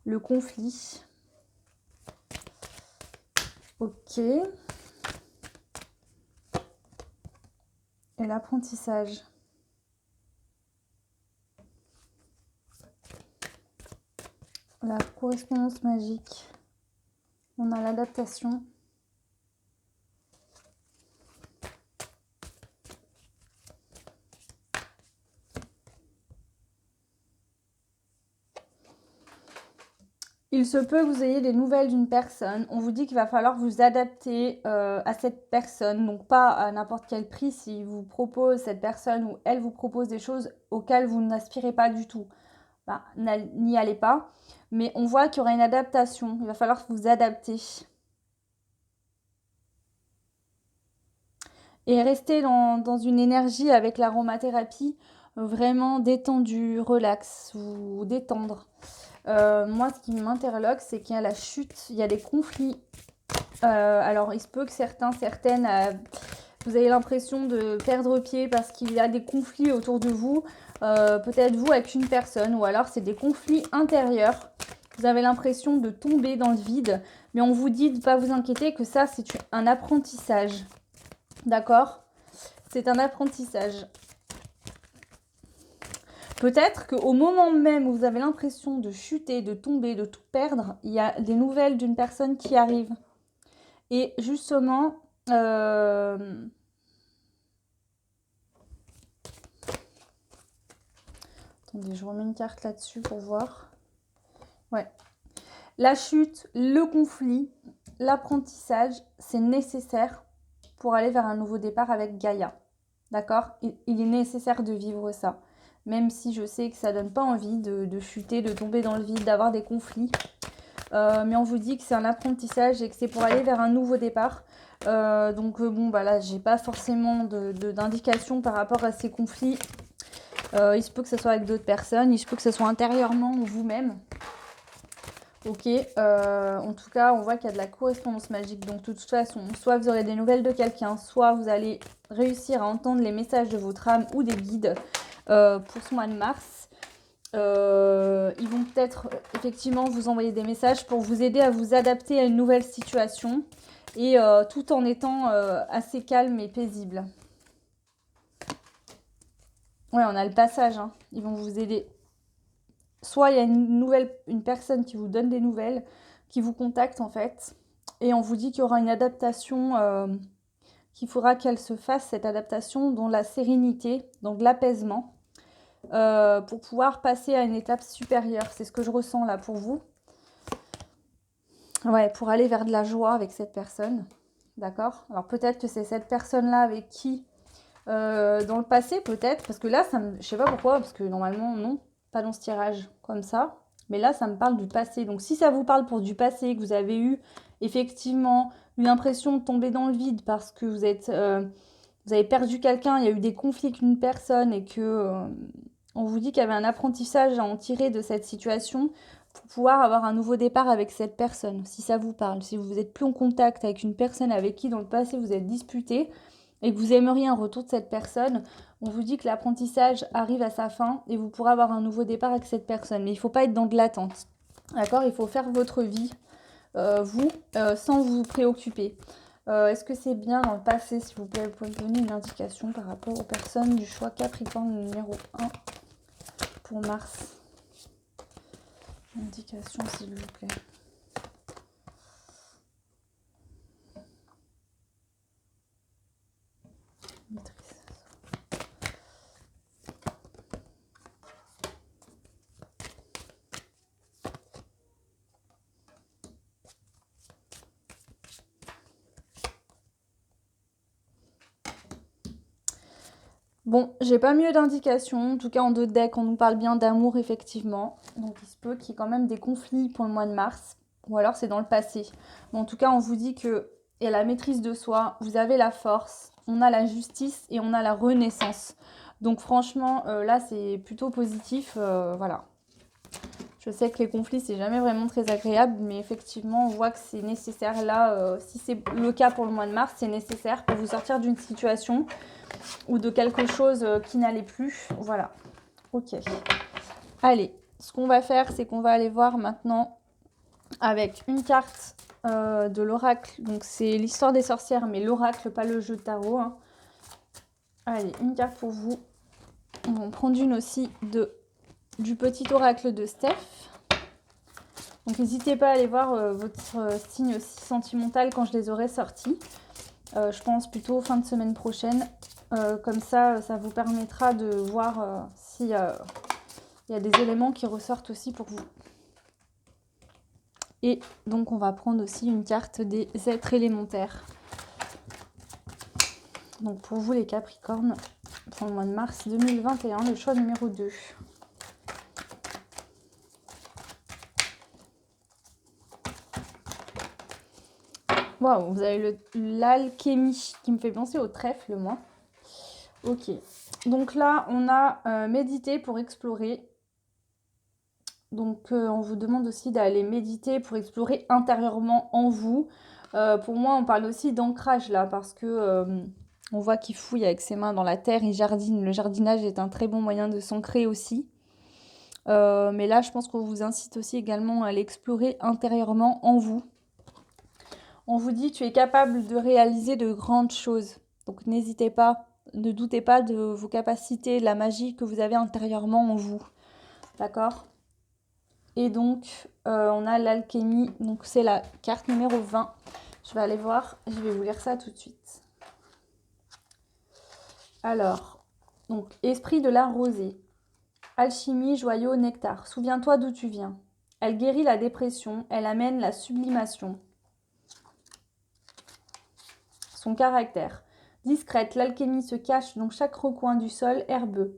Le conflit. Ok. Et l'apprentissage. La correspondance magique. On a l'adaptation. Il se peut que vous ayez des nouvelles d'une personne. On vous dit qu'il va falloir vous adapter à cette personne. Donc pas à n'importe quel prix si vous propose cette personne ou elle vous propose des choses auxquelles vous n'aspirez pas du tout. Bah, n'y allez pas. Mais on voit qu'il y aura une adaptation. Il va falloir vous adapter. Et rester dans une énergie avec l'aromathérapie vraiment détendue, relax, vous détendre. Moi, ce qui m'interloque, c'est qu'il y a la chute, il y a des conflits. Alors, il se peut que certaines, vous ayez l'impression de perdre pied parce qu'il y a des conflits autour de vous. Peut-être vous avec une personne, ou alors c'est des conflits intérieurs. Vous avez l'impression de tomber dans le vide. Mais on vous dit de ne pas vous inquiéter, que ça, c'est un apprentissage. D'accord? C'est un apprentissage. Peut-être qu'au moment même où vous avez l'impression de chuter, de tomber, de tout perdre, il y a des nouvelles d'une personne qui arrive. Et justement, attendez, je remets une carte là-dessus pour voir. Ouais. La chute, le conflit, l'apprentissage, c'est nécessaire pour aller vers un nouveau départ avec Gaïa. D'accord? Il est nécessaire de vivre ça. Même si je sais que ça donne pas envie de chuter, de tomber dans le vide, d'avoir des conflits. Mais on vous dit que c'est un apprentissage et que c'est pour aller vers un nouveau départ. Donc bon, bah là, j'ai pas forcément d'indication par rapport à ces conflits. Il se peut que ce soit avec d'autres personnes, il se peut que ce soit intérieurement vous-même. Ok, en tout cas, on voit qu'il y a de la correspondance magique. Donc de toute façon, soit vous aurez des nouvelles de quelqu'un, soit vous allez réussir à entendre les messages de votre âme ou des guides pour ce mois de mars. Ils vont peut-être effectivement vous envoyer des messages pour vous aider à vous adapter à une nouvelle situation et tout en étant assez calme et paisible. Ouais, on a le passage, hein. Ils vont vous aider. Soit il y a une personne qui vous donne des nouvelles, qui vous contacte en fait, et on vous dit qu'il y aura une adaptation, qu'il faudra qu'elle se fasse, cette adaptation, dans la sérénité, donc l'apaisement. Pour pouvoir passer à une étape supérieure. C'est ce que je ressens là pour vous. Ouais, pour aller vers de la joie avec cette personne. D'accord? Alors peut-être que c'est cette personne-là avec qui, dans le passé peut-être, parce que là, je sais pas pourquoi, parce que normalement, non, pas dans ce tirage comme ça. Mais là, ça me parle du passé. Donc si ça vous parle pour du passé, que vous avez eu effectivement eu l'impression de tomber dans le vide parce que vous avez perdu quelqu'un, il y a eu des conflits avec une personne et que... on vous dit qu'il y avait un apprentissage à en tirer de cette situation pour pouvoir avoir un nouveau départ avec cette personne, si ça vous parle. Si vous n'êtes plus en contact avec une personne avec qui dans le passé vous êtes disputé et que vous aimeriez un retour de cette personne, on vous dit que l'apprentissage arrive à sa fin et vous pourrez avoir un nouveau départ avec cette personne. Mais il ne faut pas être dans de l'attente. D'accord? Il faut faire votre vie, sans vous préoccuper. Est-ce que c'est bien dans le passé, s'il vous plaît? Vous pouvez me donner une indication par rapport aux personnes du choix Capricorne numéro 1 pour Mars. Indication, s'il vous plaît. Bon, j'ai pas mieux d'indications. En tout cas, en deux decks, on nous parle bien d'amour, effectivement. Donc, il se peut qu'il y ait quand même des conflits pour le mois de mars. Ou alors, c'est dans le passé. Mais en tout cas, on vous dit que il y a la maîtrise de soi, vous avez la force, on a la justice et on a la renaissance. Donc, franchement, là, c'est plutôt positif. Voilà. Je sais que les conflits, c'est jamais vraiment très agréable, mais effectivement, on voit que c'est nécessaire. Là, si c'est le cas pour le mois de mars, c'est nécessaire pour vous sortir d'une situation ou de quelque chose qui n'allait plus. Voilà. Ok. Allez, ce qu'on va faire, c'est qu'on va aller voir maintenant avec une carte de l'oracle. Donc, c'est l'histoire des sorcières, mais l'oracle, pas le jeu de tarot. Hein. Allez, une carte pour vous. On va en prendre une aussi du petit oracle de Steph. Donc n'hésitez pas à aller voir votre signe aussi sentimental quand je les aurai sortis. Je pense plutôt fin de semaine prochaine. Comme ça, ça vous permettra de voir s'il y a des éléments qui ressortent aussi pour vous. Et donc on va prendre aussi une carte des êtres élémentaires. Donc pour vous les Capricornes, pour le mois de mars 2021, le choix numéro 2. Waouh, vous avez l'alchimie qui me fait penser au trèfle, moi. Ok. Donc là, on a médité pour explorer. Donc, on vous demande aussi d'aller méditer pour explorer intérieurement en vous. Pour moi, on parle aussi d'ancrage là, parce que on voit qu'il fouille avec ses mains dans la terre, il jardine. Le jardinage est un très bon moyen de s'ancrer aussi. Mais là, je pense qu'on vous incite aussi également à l'explorer intérieurement en vous. On vous dit, tu es capable de réaliser de grandes choses. Donc n'hésitez pas, ne doutez pas de vos capacités, de la magie que vous avez intérieurement en vous. D'accord? Et donc, on a l'alchimie. Donc c'est la carte numéro 20. Je vais aller voir, je vais vous lire ça tout de suite. Alors, donc, esprit de la rosée. Alchimie, joyau, nectar. Souviens-toi d'où tu viens. Elle guérit la dépression, elle amène la sublimation. Son caractère. Discrète, l'alchimie se cache dans chaque recoin du sol herbeux,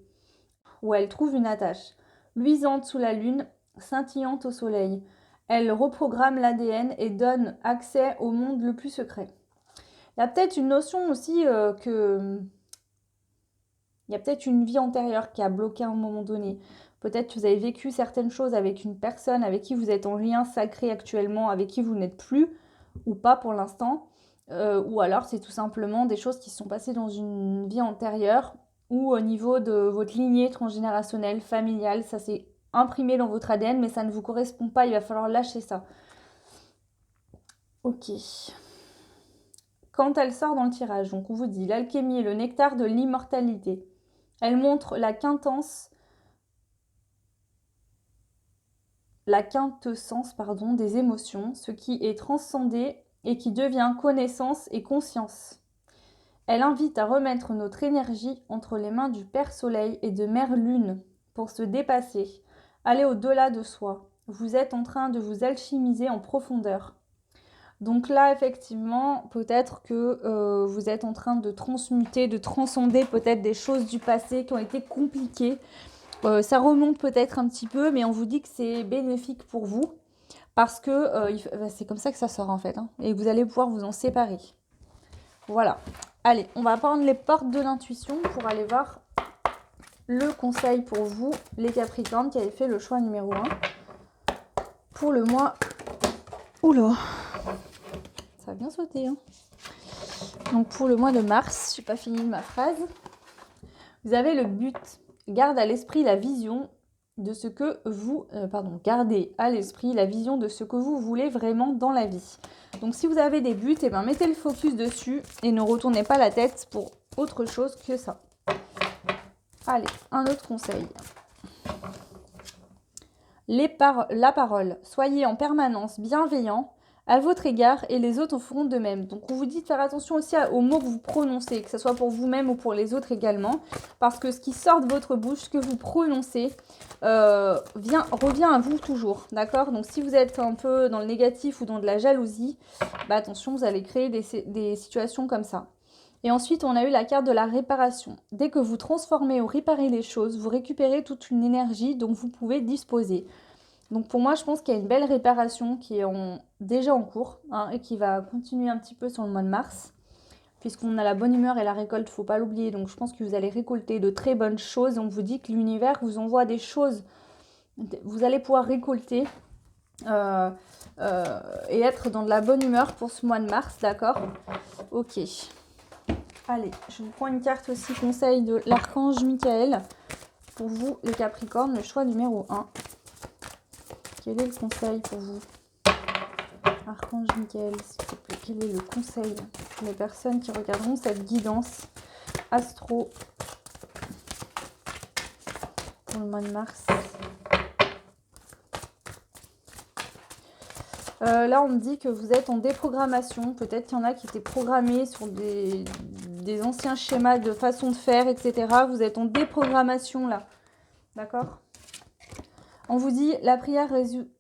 où elle trouve une attache. Luisante sous la lune, scintillante au soleil, elle reprogramme l'ADN et donne accès au monde le plus secret. Il y a peut-être une notion aussi il y a peut-être une vie antérieure qui a bloqué à un moment donné. Peut-être que vous avez vécu certaines choses avec une personne avec qui vous êtes en lien sacré actuellement, avec qui vous n'êtes plus, ou pas pour l'instant. Ou alors c'est tout simplement des choses qui se sont passées dans une vie antérieure ou au niveau de votre lignée transgénérationnelle, familiale. Ça s'est imprimé dans votre ADN, mais ça ne vous correspond pas. Il va falloir lâcher ça. Ok. Quand elle sort dans le tirage, donc on vous dit l'alchimie est le nectar de l'immortalité. Elle montre la quintessence des émotions, ce qui est transcendé et qui devient connaissance et conscience. Elle invite à remettre notre énergie entre les mains du Père Soleil et de Mère Lune pour se dépasser, aller au-delà de soi. Vous êtes en train de vous alchimiser en profondeur. Donc là, effectivement, peut-être que vous êtes en train de transmuter, de transcender peut-être des choses du passé qui ont été compliquées. Ça remonte peut-être un petit peu, mais on vous dit que c'est bénéfique pour vous parce que c'est comme ça que ça sort en fait, hein, et vous allez pouvoir vous en séparer. Voilà. Allez, on va prendre les portes de l'intuition pour aller voir le conseil pour vous, les Capricornes, qui avez fait le choix numéro 1 pour le mois. Oula, ça a bien sauté, hein. Donc pour le mois de mars, je n'ai pas fini ma phrase. Vous avez le but. Garde à l'esprit la vision de ce que vous... gardez à l'esprit la vision de ce que vous voulez vraiment dans la vie. Donc si vous avez des buts, eh ben, mettez le focus dessus et ne retournez pas la tête pour autre chose que ça. Allez, un autre conseil. La parole. Soyez en permanence bienveillant à votre égard et les autres feront de même. Donc on vous dit de faire attention aussi aux mots que vous prononcez, que ce soit pour vous-même ou pour les autres également, parce que ce qui sort de votre bouche, ce que vous prononcez, revient à vous toujours, d'accord? Donc si vous êtes un peu dans le négatif ou dans de la jalousie, bah attention, vous allez créer des situations comme ça. Et ensuite, on a eu la carte de la réparation. Dès que vous transformez ou réparez les choses, vous récupérez toute une énergie dont vous pouvez disposer. Donc pour moi, je pense qu'il y a une belle réparation qui est déjà en cours et qui va continuer un petit peu sur le mois de mars. Puisqu'on a la bonne humeur et la récolte, il ne faut pas l'oublier. Donc je pense que vous allez récolter de très bonnes choses. On vous dit que l'univers vous envoie des choses. Vous allez pouvoir récolter et être dans de la bonne humeur pour ce mois de mars, d'accord? Ok. Allez, je vous prends une carte aussi conseil de l'archange Michael. Pour vous, les Capricornes, le choix numéro 1. Quel est le conseil pour vous? Archange Michael, s'il te plaît, quel est le conseil pour les personnes qui regarderont cette guidance astro pour le mois de mars? Là, on me dit que vous êtes en déprogrammation. Peut-être qu'il y en a qui étaient programmés sur des anciens schémas de façon de faire, etc. Vous êtes en déprogrammation là. D'accord? On vous dit, la prière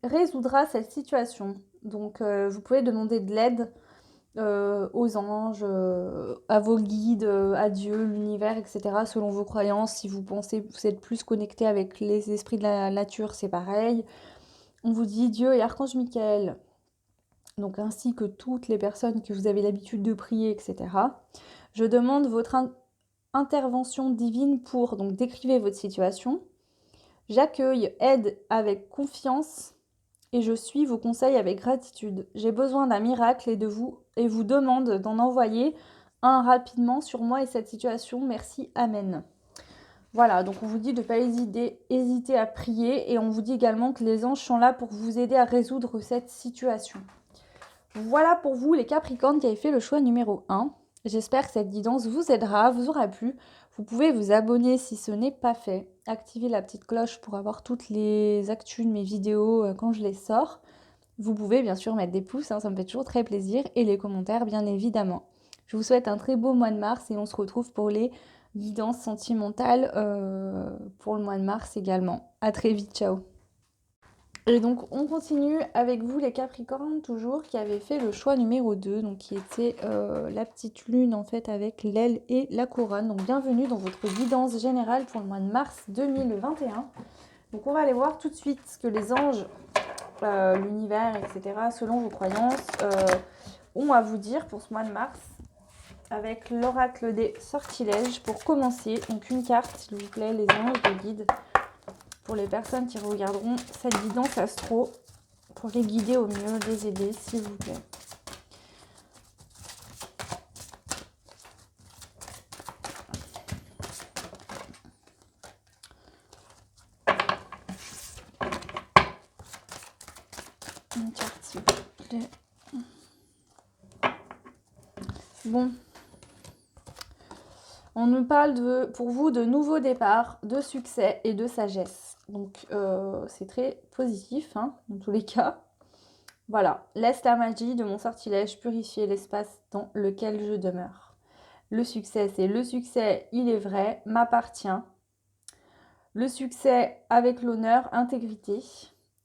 résoudra cette situation. Donc, vous pouvez demander de l'aide aux anges, à vos guides, à Dieu, l'univers, etc. Selon vos croyances. Si vous pensez que vous êtes plus connecté avec les esprits de la nature, c'est pareil. On vous dit Dieu et Archange Michael. Donc, ainsi que toutes les personnes que vous avez l'habitude de prier, etc. Je demande votre intervention divine pour, donc, décrivez votre situation. J'accueille, aide avec confiance et je suis vos conseils avec gratitude. J'ai besoin d'un miracle et vous demande d'en envoyer un rapidement sur moi et cette situation. Merci, amen. Voilà, donc on vous dit de ne pas hésiter à prier et on vous dit également que les anges sont là pour vous aider à résoudre cette situation. Voilà pour vous les Capricornes qui avez fait le choix numéro 1. J'espère que cette guidance vous aidera, vous aura plu. Vous pouvez vous abonner si ce n'est pas fait. Activez la petite cloche pour avoir toutes les actus de mes vidéos quand je les sors. Vous pouvez bien sûr mettre des pouces, ça me fait toujours très plaisir. Et les commentaires bien évidemment. Je vous souhaite un très beau mois de mars et on se retrouve pour les guidances sentimentales pour le mois de mars également. À très vite, ciao. Et donc on continue avec vous les Capricornes toujours qui avaient fait le choix numéro 2, donc qui était la petite lune en fait avec l'aile et la couronne. Donc bienvenue dans votre guidance générale pour le mois de mars 2021. Donc on va aller voir tout de suite ce que les anges, l'univers, etc. selon vos croyances ont à vous dire pour ce mois de mars avec l'oracle des sortilèges pour commencer. Donc une carte s'il vous plaît les anges, les guides. Pour les personnes qui regarderont cette guidance astro, pour les guider au mieux, les aider, s'il vous plaît. Une carte, s'il vous plaît. Bon. On nous parle pour vous de nouveaux départs, de succès et de sagesse. Donc, c'est très positif, dans tous les cas. Voilà. Laisse la magie de mon sortilège purifier l'espace dans lequel je demeure. Le succès, c'est le succès, il est vrai, m'appartient. Le succès avec l'honneur, intégrité.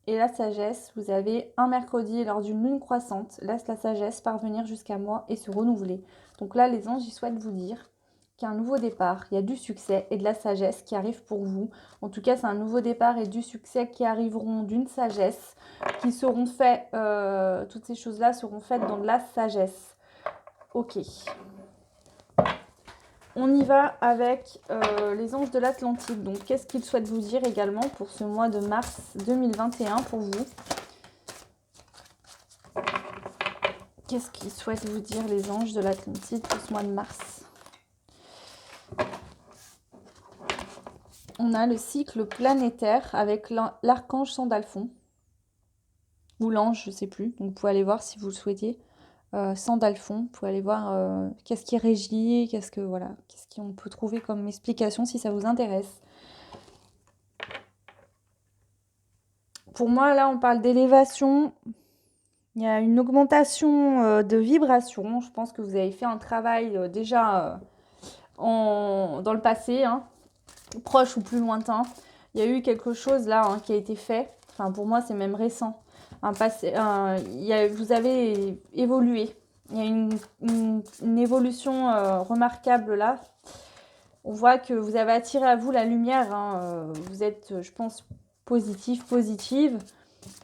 Et la sagesse, vous avez un mercredi lors d'une lune croissante. Laisse la sagesse parvenir jusqu'à moi et se renouveler. Donc là, les anges, ils souhaitent vous dire qu'il y a un nouveau départ, il y a du succès et de la sagesse qui arrive pour vous. En tout cas, c'est un nouveau départ et du succès qui arriveront d'une sagesse, qui seront faits, toutes ces choses-là seront faites dans de la sagesse. Ok. On y va avec les anges de l'Atlantide. Donc, qu'est-ce qu'ils souhaitent vous dire également pour ce mois de mars 2021 pour vous? Qu'est-ce qu'ils souhaitent vous dire les anges de l'Atlantide pour ce mois de mars? On a le cycle planétaire avec l'archange Sandalphon. Ou l'ange, je ne sais plus. Donc vous pouvez aller voir si vous le souhaitez. Sandalphon, vous pouvez aller voir qu'est-ce qui régit, qu'est-ce qu'on peut trouver comme explication si ça vous intéresse. Pour moi, là, on parle d'élévation. Il y a une augmentation de vibration. Je pense que vous avez fait un travail déjà dans le passé, hein, proche ou plus lointain. Il y a eu quelque chose là qui a été fait. Enfin, pour moi, c'est même récent. Vous avez évolué. Il y a une évolution remarquable là. On voit que vous avez attiré à vous la lumière. Vous êtes, je pense, positive.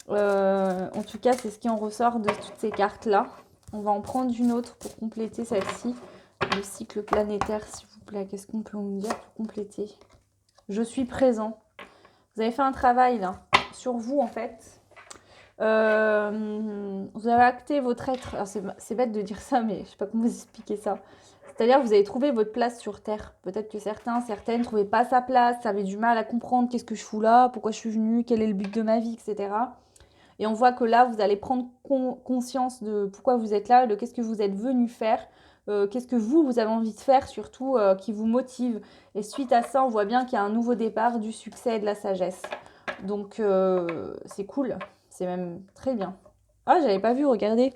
En tout cas, c'est ce qui en ressort de toutes ces cartes-là. On va en prendre une autre pour compléter celle-ci. Le cycle planétaire, s'il vous plaît. Qu'est-ce qu'on peut me dire pour compléter? Je suis présent. Vous avez fait un travail là sur vous en fait. Vous avez acté votre être. C'est bête de dire ça, mais je sais pas comment vous expliquer ça. C'est-à-dire vous avez trouvé votre place sur Terre. Peut-être que certaines ne trouvaient pas sa place, avaient du mal à comprendre qu'est-ce que je fous là, pourquoi je suis venue, quel est le but de ma vie, etc. Et on voit que là, vous allez prendre conscience de pourquoi vous êtes là, de qu'est-ce que vous êtes venu faire, qu'est-ce que vous avez envie de faire surtout, qui vous motive. Et suite à ça, on voit bien qu'il y a un nouveau départ, du succès et de la sagesse. Donc, c'est cool. C'est même très bien. Ah, j'avais pas vu, regardez.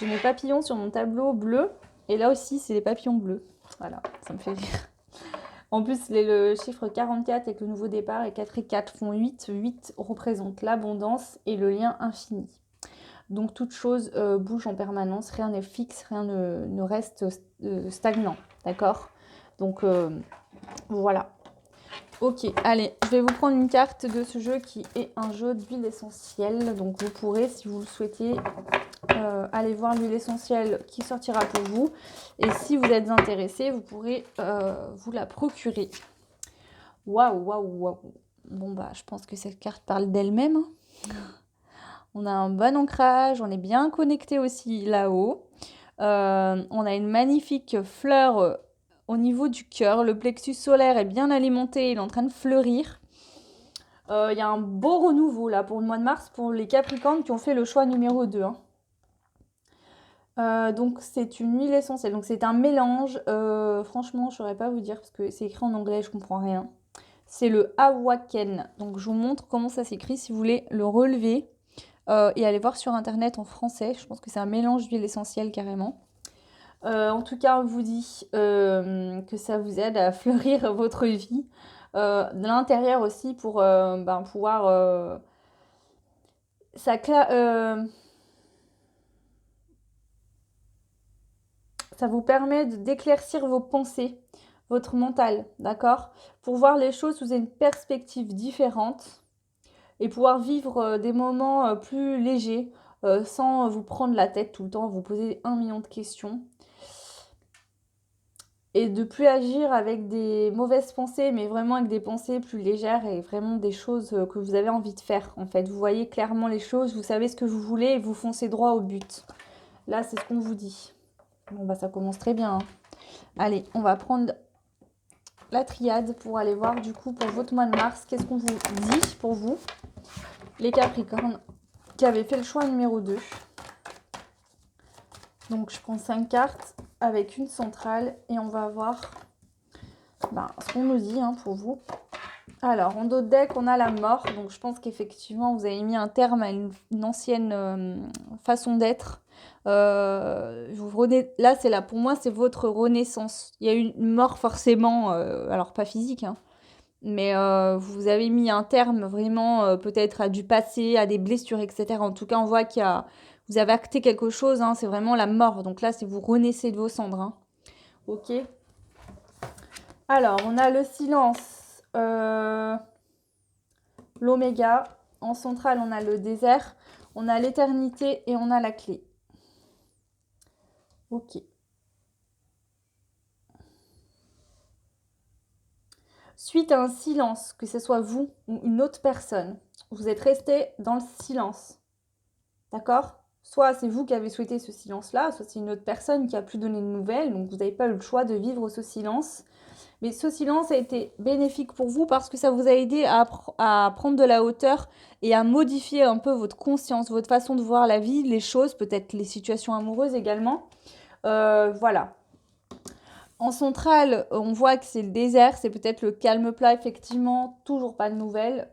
J'ai mes papillons sur mon tableau bleu. Et là aussi, c'est des papillons bleus. Voilà, ça me fait rire. En plus, le chiffre 44 avec le nouveau départ et 4 et 4 font 8. 8 représente l'abondance et le lien infini. Donc, toute chose bouge en permanence. Rien n'est fixe, rien ne reste stagnant. D'accord? Donc, voilà. Ok, allez, je vais vous prendre une carte de ce jeu qui est un jeu d'huile essentielle. Donc vous pourrez, si vous le souhaitez, aller voir l'huile essentielle qui sortira pour vous. Et si vous êtes intéressé, vous pourrez vous la procurer. Waouh, waouh, waouh. Bon, bah, je pense que cette carte parle d'elle-même. On a un bon ancrage, on est bien connecté aussi là-haut. On a une magnifique fleur au niveau du cœur. Le plexus solaire est bien alimenté, il est en train de fleurir. Il y a un beau renouveau là pour le mois de mars pour les Capricornes qui ont fait le choix numéro 2. Donc c'est une huile essentielle, donc c'est un mélange. Franchement, je ne saurais pas vous dire parce que c'est écrit en anglais, je comprends rien. C'est le Awaken. Donc je vous montre comment ça s'écrit si vous voulez le relever et aller voir sur internet en français. Je pense que c'est un mélange d'huile essentielle carrément. En tout cas, on vous dit que ça vous aide à fleurir votre vie. De l'intérieur aussi pour pouvoir... ça vous permet d'éclaircir vos pensées, votre mental, d'accord? Pour voir les choses sous une perspective différente et pouvoir vivre des moments plus légers sans vous prendre la tête tout le temps, vous poser 1 million de questions. Et de plus agir avec des mauvaises pensées, mais vraiment avec des pensées plus légères et vraiment des choses que vous avez envie de faire. En fait, vous voyez clairement les choses, vous savez ce que vous voulez et vous foncez droit au but. Là, c'est ce qu'on vous dit. Bon, bah ça commence très bien. Allez, on va prendre la triade pour aller voir du coup pour votre mois de mars. Qu'est-ce qu'on vous dit pour vous, les Capricornes, qui avaient fait le choix numéro 2. Donc, je prends 5 cartes avec une centrale et on va voir ce qu'on nous dit pour vous. Alors, en dos de deck, on a la mort. Donc, je pense qu'effectivement, vous avez mis un terme à une ancienne façon d'être. Là, pour moi, c'est votre renaissance. Il y a eu une mort forcément, alors pas physique, mais vous avez mis un terme vraiment peut-être à du passé, à des blessures, etc. En tout cas, on voit vous avez acté quelque chose, c'est vraiment la mort. Donc là, c'est vous renaissez de vos cendres. Ok. Alors, on a le silence, l'oméga. En centrale, on a le désert, on a l'éternité et on a la clé. Ok. Suite à un silence, que ce soit vous ou une autre personne, vous êtes resté dans le silence. D'accord? soit c'est vous qui avez souhaité ce silence-là, soit c'est une autre personne qui a plus donné de nouvelles, donc vous n'avez pas eu le choix de vivre ce silence. Mais ce silence a été bénéfique pour vous parce que ça vous a aidé à prendre de la hauteur et à modifier un peu votre conscience, votre façon de voir la vie, les choses, peut-être les situations amoureuses également. Voilà. En centrale, on voit que c'est le désert, c'est peut-être le calme plat, effectivement, toujours pas de nouvelles.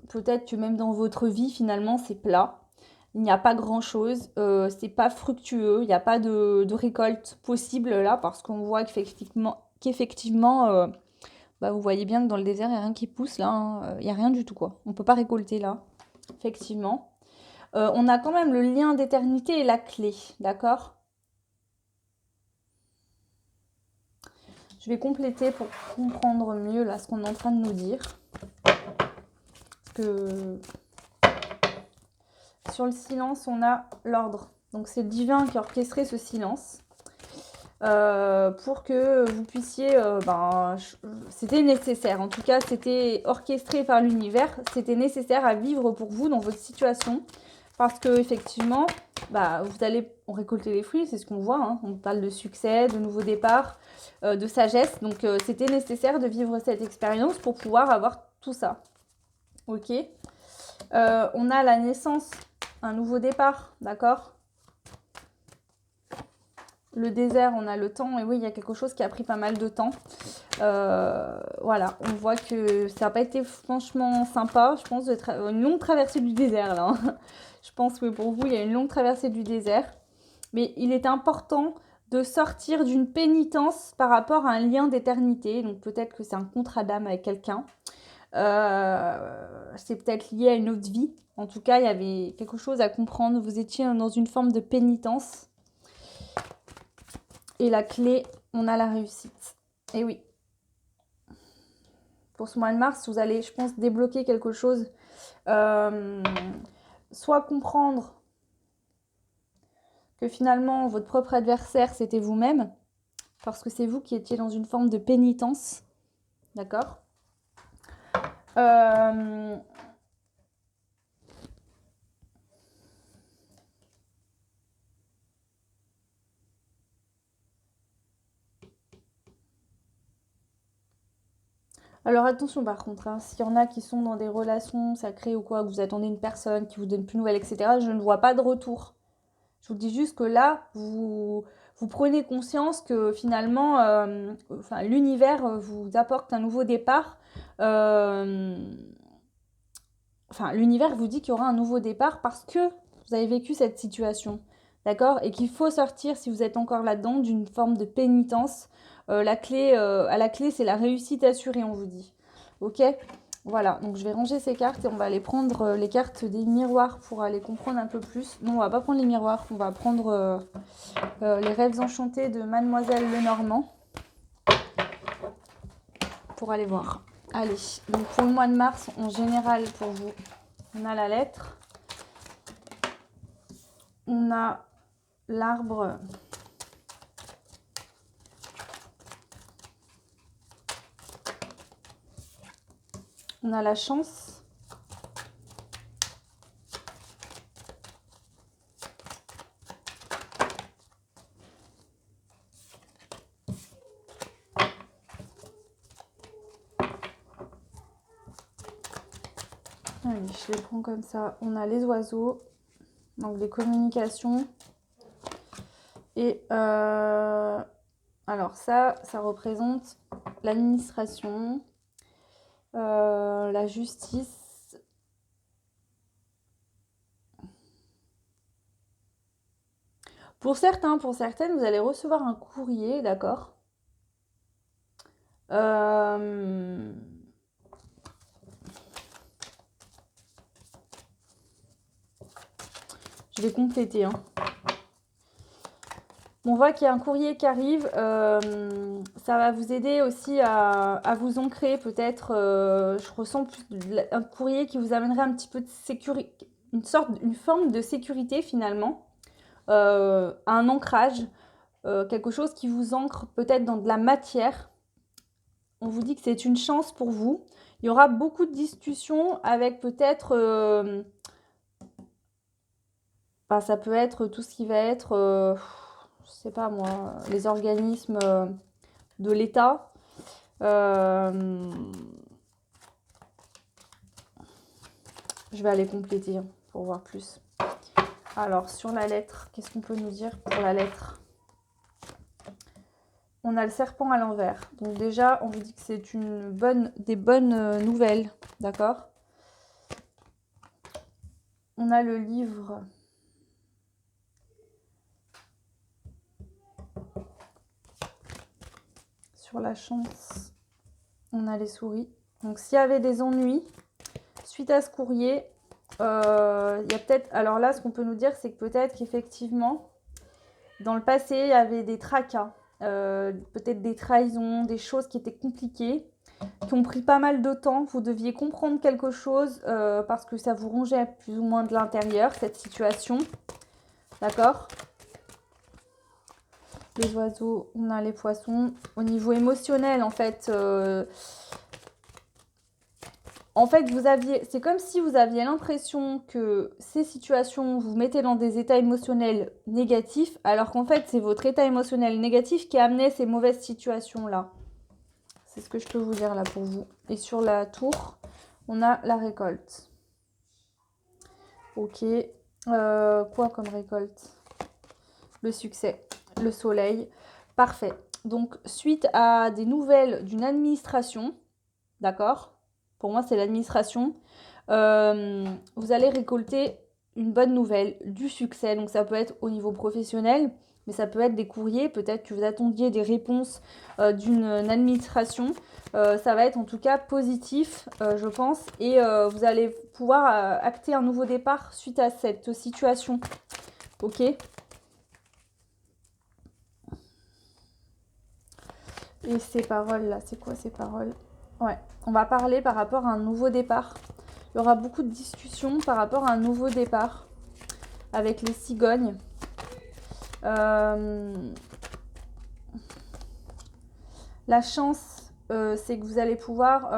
Peut-être que même dans votre vie, finalement, c'est plat. Il n'y a pas grand-chose, c'est pas fructueux, il n'y a pas de récolte possible là, parce qu'on voit qu'effectivement, bah, vous voyez bien que dans le désert, il n'y a rien qui pousse là, hein. Il n'y a rien du tout quoi. On ne peut pas récolter là, effectivement. On a quand même le lien d'éternité et la clé, d'accord? Je vais compléter pour comprendre mieux là ce qu'on est en train de nous dire. Parce que sur le silence, on a l'ordre. Donc c'est le divin qui a orchestré ce silence. Pour que vous puissiez, c'était nécessaire, en tout cas c'était orchestré par l'univers, c'était nécessaire à vivre pour vous dans votre situation, parce que effectivement, vous allez récolter les fruits, c'est ce qu'on voit, hein. On parle de succès, de nouveaux départs, de sagesse, donc c'était nécessaire de vivre cette expérience pour pouvoir avoir tout ça, ok. On a la naissance, un nouveau départ, d'accord. Le désert, on a le temps, et oui, il y a quelque chose qui a pris pas mal de temps. Voilà, on voit que ça n'a pas été franchement sympa, je pense, une longue traversée du désert, là. Je pense que pour vous, il y a une longue traversée du désert. Mais il est important de sortir d'une pénitence par rapport à un lien d'éternité. Donc peut-être que c'est un contrat d'âme avec quelqu'un. C'est peut-être lié à une autre vie. En tout cas, il y avait quelque chose à comprendre. Vous étiez dans une forme de pénitence. Et la clé, on a la réussite. Et oui. Pour ce mois de mars, vous allez, je pense, débloquer quelque chose. Soit comprendre que finalement, votre propre adversaire, c'était vous-même. Parce que c'est vous qui étiez dans une forme de pénitence. D'accord. Alors attention par contre, hein, s'il y en a qui sont dans des relations sacrées ou quoi, que vous attendez une personne qui vous donne plus de nouvelles, etc., je ne vois pas de retour. Je vous dis juste que là, vous prenez conscience que finalement, l'univers vous apporte un nouveau départ. L'univers vous dit qu'il y aura un nouveau départ parce que vous avez vécu cette situation. D'accord? Et qu'il faut sortir, si vous êtes encore là-dedans, d'une forme de pénitence. À la clé, c'est la réussite assurée, on vous dit. Ok? Voilà, donc je vais ranger ces cartes et on va aller prendre les cartes des miroirs pour aller comprendre un peu plus. Non, on va pas prendre les miroirs, on va prendre les rêves enchantés de Mademoiselle Lenormand pour aller voir. Allez, donc pour le mois de mars, en général, pour vous, on a la lettre. On a l'arbre. On a la chance. Allez, je les prends comme ça. On a les oiseaux, donc les communications. Et alors ça représente l'administration, la justice. Pour certains, pour certaines, vous allez recevoir un courrier, d'accord. Je vais compléter, hein. On voit qu'il y a un courrier qui arrive. Ça va vous aider aussi à vous ancrer peut-être. Je ressens un courrier qui vous amènerait un petit peu de sécurité, une forme de sécurité finalement. Un ancrage. Quelque chose qui vous ancre peut-être dans de la matière. On vous dit que c'est une chance pour vous. Il y aura beaucoup de discussions avec peut-être ça peut être tout ce qui va être, je sais pas moi, les organismes de l'État. Je vais aller compléter hein, pour voir plus. Alors, sur la lettre, qu'est-ce qu'on peut nous dire pour la lettre? On a le serpent à l'envers. Donc déjà, on vous dit que c'est des bonnes nouvelles, d'accord? On a le livre. Sur la chance, on a les souris. Donc s'il y avait des ennuis, suite à ce courrier, il y a peut-être... Alors là, ce qu'on peut nous dire, c'est que peut-être qu'effectivement, dans le passé, il y avait des tracas. Peut-être des trahisons, des choses qui étaient compliquées, qui ont pris pas mal de temps. Vous deviez comprendre quelque chose parce que ça vous rongeait plus ou moins de l'intérieur, cette situation. D'accord? Les oiseaux, on a les poissons. Au niveau émotionnel, en fait, c'est comme si vous aviez l'impression que ces situations vous mettaient dans des états émotionnels négatifs, alors qu'en fait, c'est votre état émotionnel négatif qui amenait ces mauvaises situations-là. C'est ce que je peux vous dire là pour vous. Et sur la tour, on a la récolte. Ok. Quoi comme récolte? Le succès, le soleil. Parfait. Donc, suite à des nouvelles d'une administration, d'accord? Pour moi, c'est l'administration. Vous allez récolter une bonne nouvelle, du succès. Donc, ça peut être au niveau professionnel, mais ça peut être des courriers. Peut-être que vous attendiez des réponses d'une administration. Ça va être en tout cas positif, je pense. Et vous allez pouvoir acter un nouveau départ suite à cette situation. Ok? Et ces paroles là, c'est quoi ces paroles? Ouais, on va parler par rapport à un nouveau départ. Il y aura beaucoup de discussions par rapport à un nouveau départ avec les cigognes. La chance, c'est que vous allez pouvoir...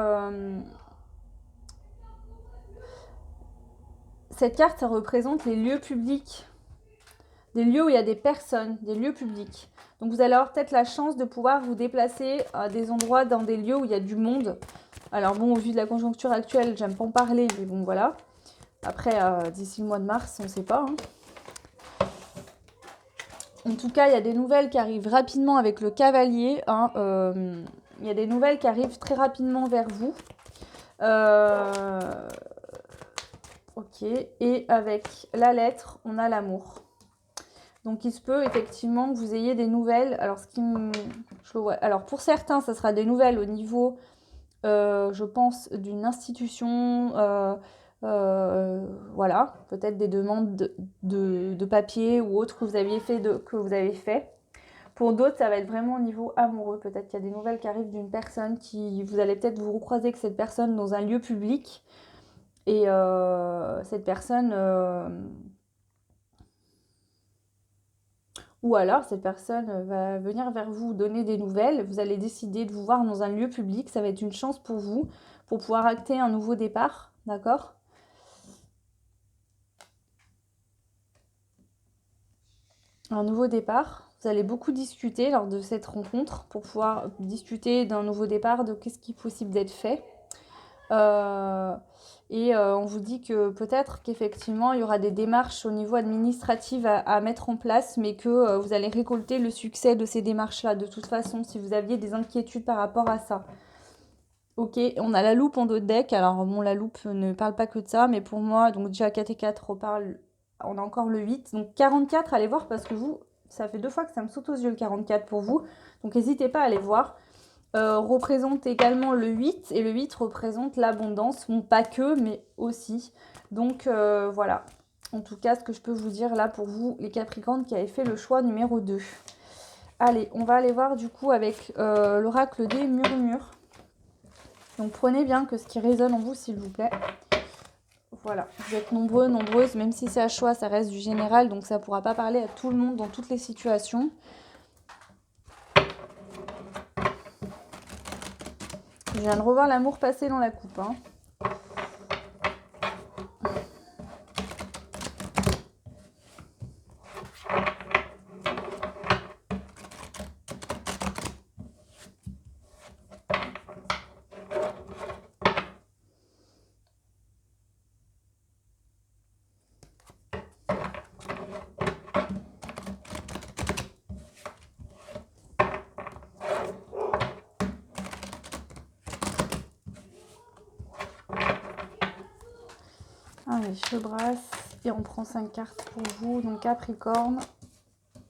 Cette carte, ça représente les lieux publics. Des lieux où il y a des personnes, des lieux publics. Donc vous allez avoir peut-être la chance de pouvoir vous déplacer à des endroits, dans des lieux où il y a du monde. Alors bon, au vu de la conjoncture actuelle, j'aime pas en parler, mais bon voilà. Après, d'ici le mois de mars, on ne sait pas. Hein. En tout cas, il y a des nouvelles qui arrivent rapidement avec le cavalier. Hein, il y a des nouvelles qui arrivent très rapidement vers vous. Ok. Et avec la lettre, on a l'amour. Donc, il se peut effectivement que vous ayez des nouvelles. Alors, alors pour certains, ça sera des nouvelles au niveau, je pense, d'une institution. Voilà, peut-être des demandes de papier ou autre que vous aviez fait. Pour d'autres, ça va être vraiment au niveau amoureux. Peut-être qu'il y a des nouvelles qui arrivent d'une personne vous allez peut-être vous recroiser avec cette personne dans un lieu public. Et cette personne... Ou alors, cette personne va venir vers vous donner des nouvelles. Vous allez décider de vous voir dans un lieu public. Ça va être une chance pour vous, pour pouvoir acter un nouveau départ. D'accord ? Un nouveau départ. Vous allez beaucoup discuter lors de cette rencontre pour pouvoir discuter d'un nouveau départ, de qu'est-ce qui est possible d'être fait. On vous dit que peut-être qu'effectivement, il y aura des démarches au niveau administratif à mettre en place, mais que vous allez récolter le succès de ces démarches-là, de toute façon, si vous aviez des inquiétudes par rapport à ça. Ok, on a la loupe en dos de deck. Alors, bon, la loupe ne parle pas que de ça, mais pour moi, donc déjà 4 et 4 reparle, on a encore le 8. Donc 44, allez voir, parce que vous, ça fait 2 fois que ça me saute aux yeux le 44 pour vous. Donc n'hésitez pas à aller voir. Représente également le 8 et le 8 représente l'abondance, bon pas que mais aussi. Donc voilà, en tout cas ce que je peux vous dire là pour vous les Capricornes qui avez fait le choix numéro 2. Allez, on va aller voir du coup avec l'oracle des murmures. Donc prenez bien que ce qui résonne en vous s'il vous plaît. Voilà, vous êtes nombreux, nombreuses, même si c'est à choix, ça reste du général, donc ça ne pourra pas parler à tout le monde dans toutes les situations. Je viens de revoir l'amour passer dans la coupe. Hein. Allez, je brasse et on prend 5 cartes pour vous. Donc Capricorne,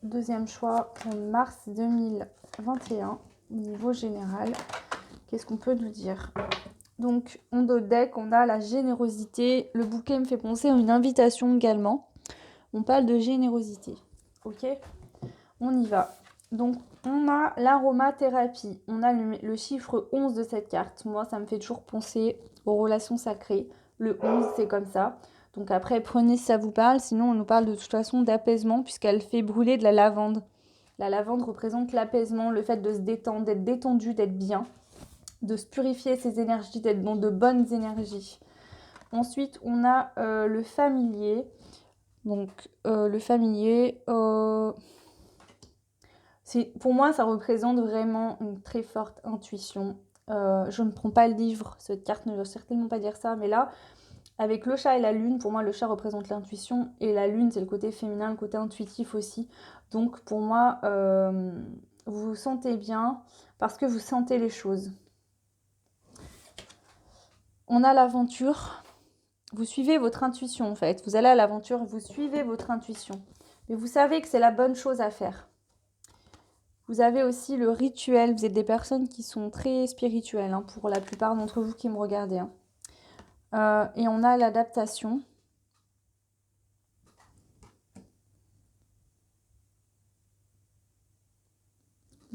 deuxième choix pour mars 2021 au niveau général. Qu'est-ce qu'on peut nous dire? Donc, en dos de deck, on a la générosité. Le bouquet me fait penser à une invitation également. On parle de générosité. Ok? On y va. Donc, on a l'aromathérapie. On a le chiffre 11 de cette carte. Moi, ça me fait toujours penser aux relations sacrées. Le 11, c'est comme ça. Donc après, prenez si ça vous parle. Sinon, on nous parle de toute façon d'apaisement puisqu'elle fait brûler de la lavande. La lavande représente l'apaisement, le fait de se détendre, d'être détendu, d'être bien, de se purifier ses énergies, d'être dans de bonnes énergies. Ensuite, on a le familier. Donc, le familier, pour moi, ça représente vraiment une très forte intuition. Je ne prends pas le livre, cette carte ne veut certainement pas dire ça, mais là, avec le chat et la lune, pour moi, le chat représente l'intuition et la lune, c'est le côté féminin, le côté intuitif aussi. Donc, pour moi, vous vous sentez bien parce que vous sentez les choses. On a l'aventure. Vous suivez votre intuition, en fait. Vous allez à l'aventure, vous suivez votre intuition. Mais vous savez que c'est la bonne chose à faire. Vous avez aussi le rituel. Vous êtes des personnes qui sont très spirituelles, hein, pour la plupart d'entre vous qui me regardez. Hein. Et on a l'adaptation.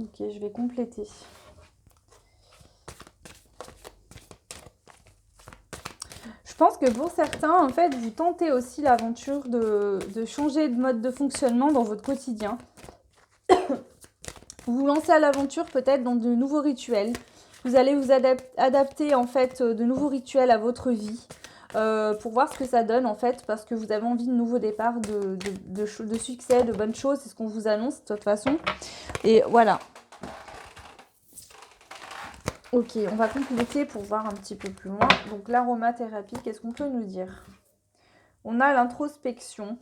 Ok, je vais compléter. Je pense que pour certains, en fait, vous tentez aussi l'aventure de changer de mode de fonctionnement dans votre quotidien. Vous vous lancez à l'aventure peut-être dans de nouveaux rituels. Vous allez vous adapter en fait de nouveaux rituels à votre vie pour voir ce que ça donne en fait, parce que vous avez envie de nouveaux départs, de succès, de bonnes choses. C'est ce qu'on vous annonce de toute façon. Et voilà. Ok, on va compléter pour voir un petit peu plus loin. Donc l'aromathérapie, qu'est-ce qu'on peut nous dire? On a l'introspection.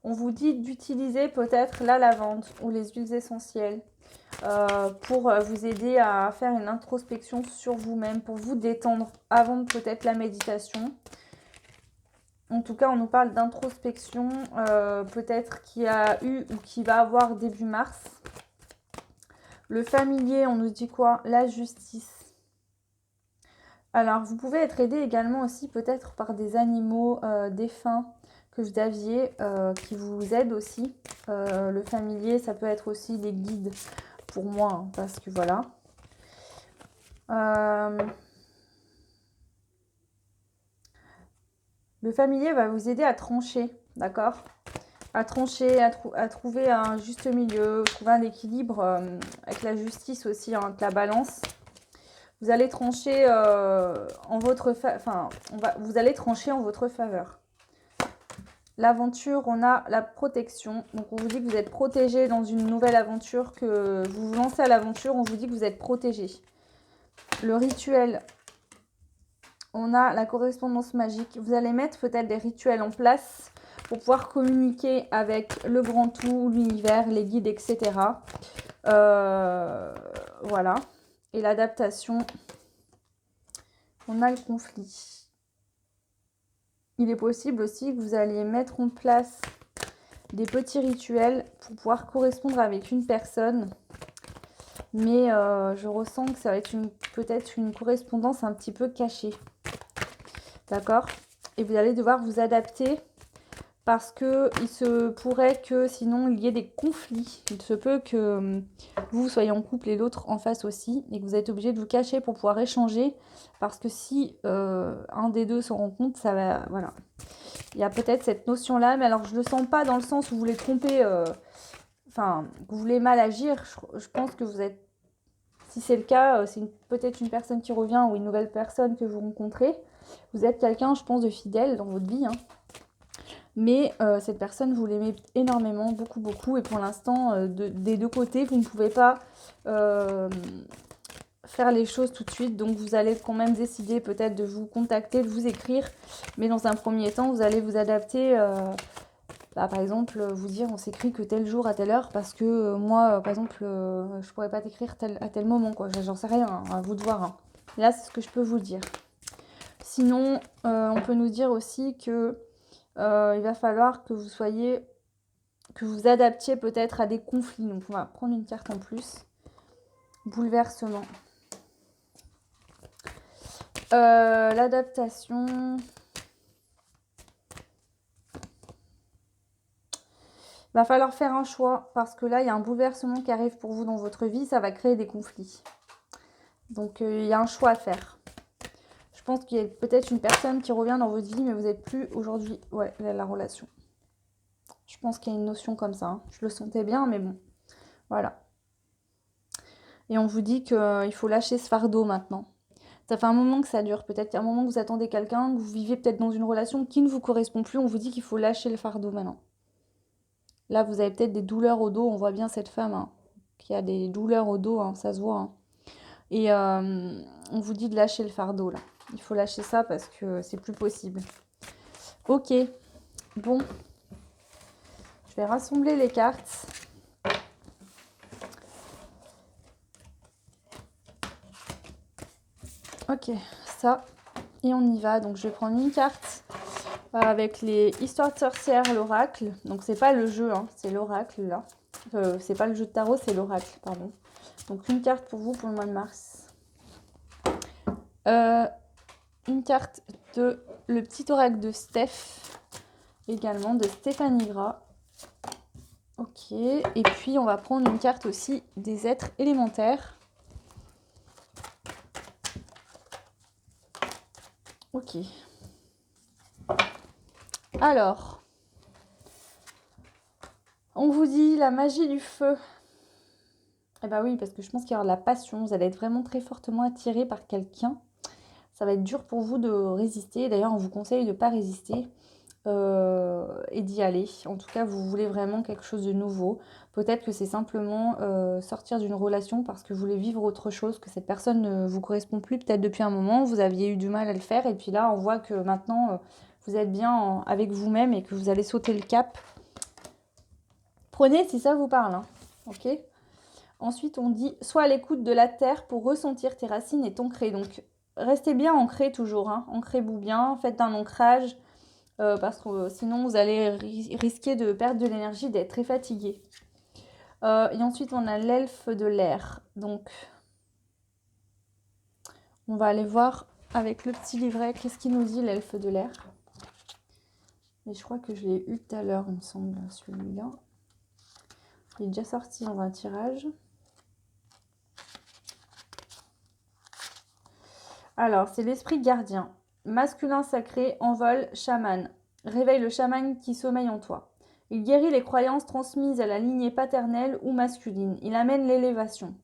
On vous dit d'utiliser peut-être la lavande ou les huiles essentielles pour vous aider à faire une introspection sur vous-même, pour vous détendre avant peut-être la méditation. En tout cas, on nous parle d'introspection, peut-être qui a eu ou qui va avoir début mars. Le familier, on nous dit quoi? La justice. Alors, vous pouvez être aidé également aussi peut-être par des animaux défunts que vous aviez, qui vous aident aussi. Le familier, ça peut être aussi les guides pour moi, hein, parce que voilà. Le familier va vous aider à trancher, d'accord? À trancher, à trouver un juste milieu, trouver un équilibre avec la justice aussi, hein, avec la balance. Vous allez trancher en votre vous allez trancher en votre faveur. L'aventure, on a la protection. Donc, on vous dit que vous êtes protégé dans une nouvelle aventure, que vous vous lancez à l'aventure, on vous dit que vous êtes protégé. Le rituel, on a la correspondance magique. Vous allez mettre peut-être des rituels en place pour pouvoir communiquer avec le grand tout, l'univers, les guides, etc. Voilà. Et l'adaptation, on a le conflit. Il est possible aussi que vous alliez mettre en place des petits rituels pour pouvoir correspondre avec une personne. Mais je ressens que ça va être peut-être une correspondance un petit peu cachée. D'accord? Et vous allez devoir vous adapter parce que il se pourrait que sinon il y ait des conflits. Il se peut que vous soyez en couple et l'autre en face aussi et que vous êtes obligé de vous cacher pour pouvoir échanger parce que si un des deux se rend compte, ça va... Voilà. Il y a peut-être cette notion-là, mais alors je ne le sens pas dans le sens où vous voulez tromper, que vous voulez mal agir. Je pense que vous êtes... Si c'est le cas, c'est peut-être une personne qui revient ou une nouvelle personne que vous rencontrez. Vous êtes quelqu'un, je pense, de fidèle dans votre vie, hein. Mais cette personne, vous l'aimez énormément, beaucoup, beaucoup. Et pour l'instant, des deux côtés, vous ne pouvez pas faire les choses tout de suite. Donc, vous allez quand même décider peut-être de vous contacter, de vous écrire. Mais dans un premier temps, vous allez vous adapter. Par exemple, vous dire on s'écrit que tel jour à telle heure parce que moi, par exemple, je pourrais pas t'écrire à tel moment, quoi. J'en sais rien, hein, à vous de voir. Hein. Là, c'est ce que je peux vous dire. Sinon, on peut nous dire aussi que il va falloir que vous adaptiez peut-être à des conflits. Donc, on va prendre une carte en plus. Bouleversement. L'adaptation. Va falloir faire un choix parce que là, il y a un bouleversement qui arrive pour vous dans votre vie. Ça va créer des conflits. Donc, il y a un choix à faire. Je pense qu'il y a peut-être une personne qui revient dans votre vie, mais vous n'êtes plus aujourd'hui. Ouais, la relation. Je pense qu'il y a une notion comme ça. Hein. Je le sentais bien, mais bon. Voilà. Et on vous dit qu'il faut lâcher ce fardeau maintenant. Ça fait un moment que ça dure. Peut-être qu'il y a un moment que vous attendez quelqu'un, que vous vivez peut-être dans une relation qui ne vous correspond plus. On vous dit qu'il faut lâcher le fardeau maintenant. Là, vous avez peut-être des douleurs au dos. On voit bien cette femme hein, qui a des douleurs au dos. Hein, ça se voit. Hein. Et on vous dit de lâcher le fardeau, là. Il faut lâcher ça parce que c'est plus possible. Ok. Bon. Je vais rassembler les cartes. Ok, ça. Et on y va. Donc, je vais prendre une carte avec les histoires de sorcières, l'oracle. Donc, c'est pas le jeu, hein, c'est l'oracle, là. C'est pas le jeu de tarot, c'est l'oracle, pardon. Donc, une carte pour vous pour le mois de mars. Une carte de le petit oracle de Steph, également de Stéphanie Gras. Ok, et puis on va prendre une carte aussi des êtres élémentaires. Ok. Alors, on vous dit la magie du feu. Eh bien oui, parce que je pense qu'il y aura de la passion. Vous allez être vraiment très fortement attiré par quelqu'un. Ça va être dur pour vous de résister. D'ailleurs, on vous conseille de ne pas résister et d'y aller. En tout cas, vous voulez vraiment quelque chose de nouveau. Peut-être que c'est simplement sortir d'une relation parce que vous voulez vivre autre chose, que cette personne ne vous correspond plus peut-être depuis un moment. Vous aviez eu du mal à le faire et puis là, on voit que maintenant, vous êtes bien avec vous-même et que vous allez sauter le cap. Prenez si ça vous parle. Hein. Ok ? Ensuite, on dit « Sois à l'écoute de la terre pour ressentir tes racines et t'ancrer ». Donc, restez bien ancré toujours. Hein. Ancrez-vous bien, faites un ancrage parce que sinon, vous allez risquer de perdre de l'énergie, d'être très fatigué. Et ensuite, on a l'elfe de l'air. Donc, on va aller voir avec le petit livret qu'est-ce qu'il nous dit l'elfe de l'air. Et je crois que je l'ai eu tout à l'heure, il me semble, celui-là. Il est déjà sorti dans un tirage. Alors, c'est l'esprit gardien. Masculin sacré, envol, chaman. Réveille le chaman qui sommeille en toi. Il guérit les croyances transmises à la lignée paternelle ou masculine. Il amène l'élévation.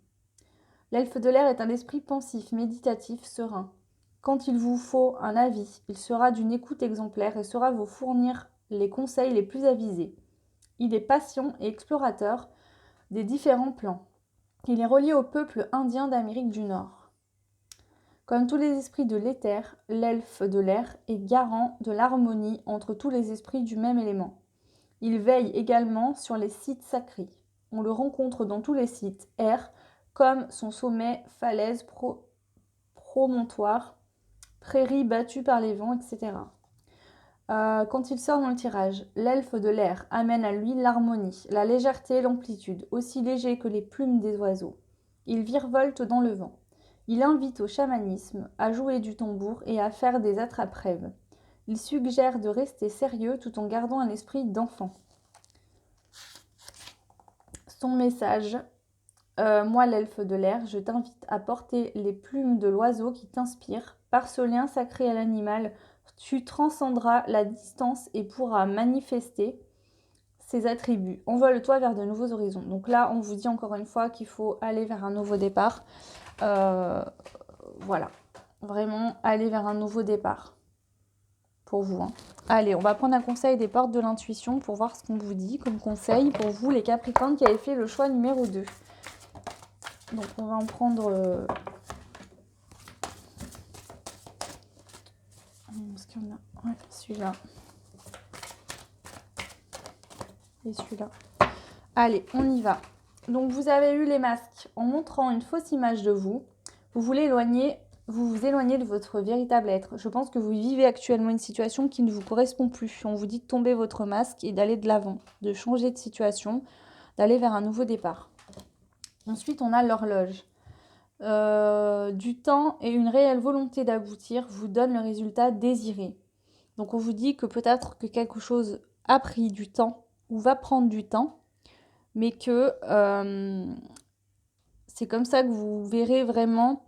L'elfe de l'air est un esprit pensif, méditatif, serein. Quand il vous faut un avis, il sera d'une écoute exemplaire et saura vous fournir les conseils les plus avisés. Il est patient et explorateur des différents plans. Il est relié au peuple indien d'Amérique du Nord. Comme tous les esprits de l'éther, l'elfe de l'air est garant de l'harmonie entre tous les esprits du même élément. Il veille également sur les sites sacrés. On le rencontre dans tous les sites, airs, comme son sommet, falaises, promontoires, prairies battues par les vents, etc. Quand il sort dans le tirage, l'elfe de l'air amène à lui l'harmonie, la légèreté, l'amplitude, aussi léger que les plumes des oiseaux. Il virevolte dans le vent. Il invite au chamanisme, à jouer du tambour et à faire des attrape-rêves. Il suggère de rester sérieux tout en gardant un esprit d'enfant. Son message, moi l'elfe de l'air, je t'invite à porter les plumes de l'oiseau qui t'inspire. Par ce lien sacré à l'animal, tu transcendras la distance et pourras manifester ses attributs. Envole-toi vers de nouveaux horizons. Donc là, on vous dit encore une fois qu'il faut aller vers un nouveau départ. Voilà, vraiment aller vers un nouveau départ pour vous. Hein. Allez, on va prendre un conseil des portes de l'intuition pour voir ce qu'on vous dit comme conseil pour vous, les Capricornes, qui avez fait le choix numéro 2. Donc, on va en prendre... Est-ce qu'il y en a... Ouais, celui-là. Et celui-là. Allez, on y va. Donc, vous avez eu les masques en montrant une fausse image de vous. Vous voulez éloigner vous vous éloignez de votre véritable être. Je pense que vous vivez actuellement une situation qui ne vous correspond plus. On vous dit de tomber votre masque et d'aller de l'avant, de changer de situation, d'aller vers un nouveau départ. Ensuite, on a l'horloge. Du temps et une réelle volonté d'aboutir vous donnent le résultat désiré. Donc on vous dit que peut-être que quelque chose a pris du temps ou va prendre du temps, mais que c'est comme ça que vous verrez vraiment.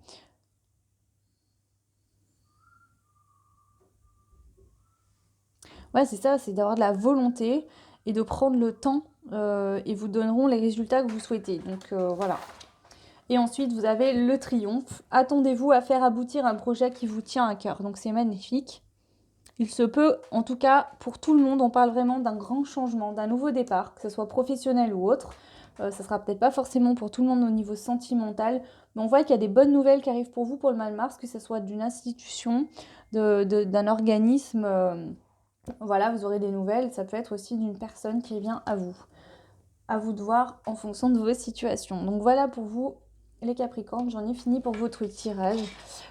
Ouais, c'est ça, c'est d'avoir de la volonté et de prendre le temps et vous donneront les résultats que vous souhaitez. Donc voilà. Et ensuite, vous avez le triomphe. Attendez-vous à faire aboutir un projet qui vous tient à cœur. Donc c'est magnifique. Il se peut, en tout cas, pour tout le monde, on parle vraiment d'un grand changement, d'un nouveau départ, que ce soit professionnel ou autre. Ça sera peut-être pas forcément pour tout le monde au niveau sentimental, mais on voit qu'il y a des bonnes nouvelles qui arrivent pour vous pour le mois de mars, que ce soit d'une institution, d'un organisme. Voilà, vous aurez des nouvelles. Ça peut être aussi d'une personne qui vient à vous. À vous de voir en fonction de vos situations. Donc voilà pour vous, les Capricornes, j'en ai fini pour votre tirage.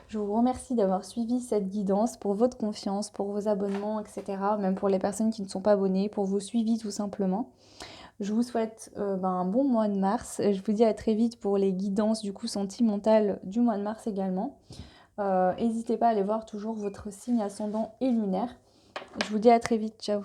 Je vous remercie d'avoir suivi cette guidance, pour votre confiance, pour vos abonnements, etc. Même pour les personnes qui ne sont pas abonnées, pour vos suivis tout simplement. Je vous souhaite un bon mois de mars. Je vous dis à très vite pour les guidances du coup sentimentales du mois de mars également. N'hésitez pas à aller voir toujours votre signe ascendant et lunaire. Je vous dis à très vite, ciao.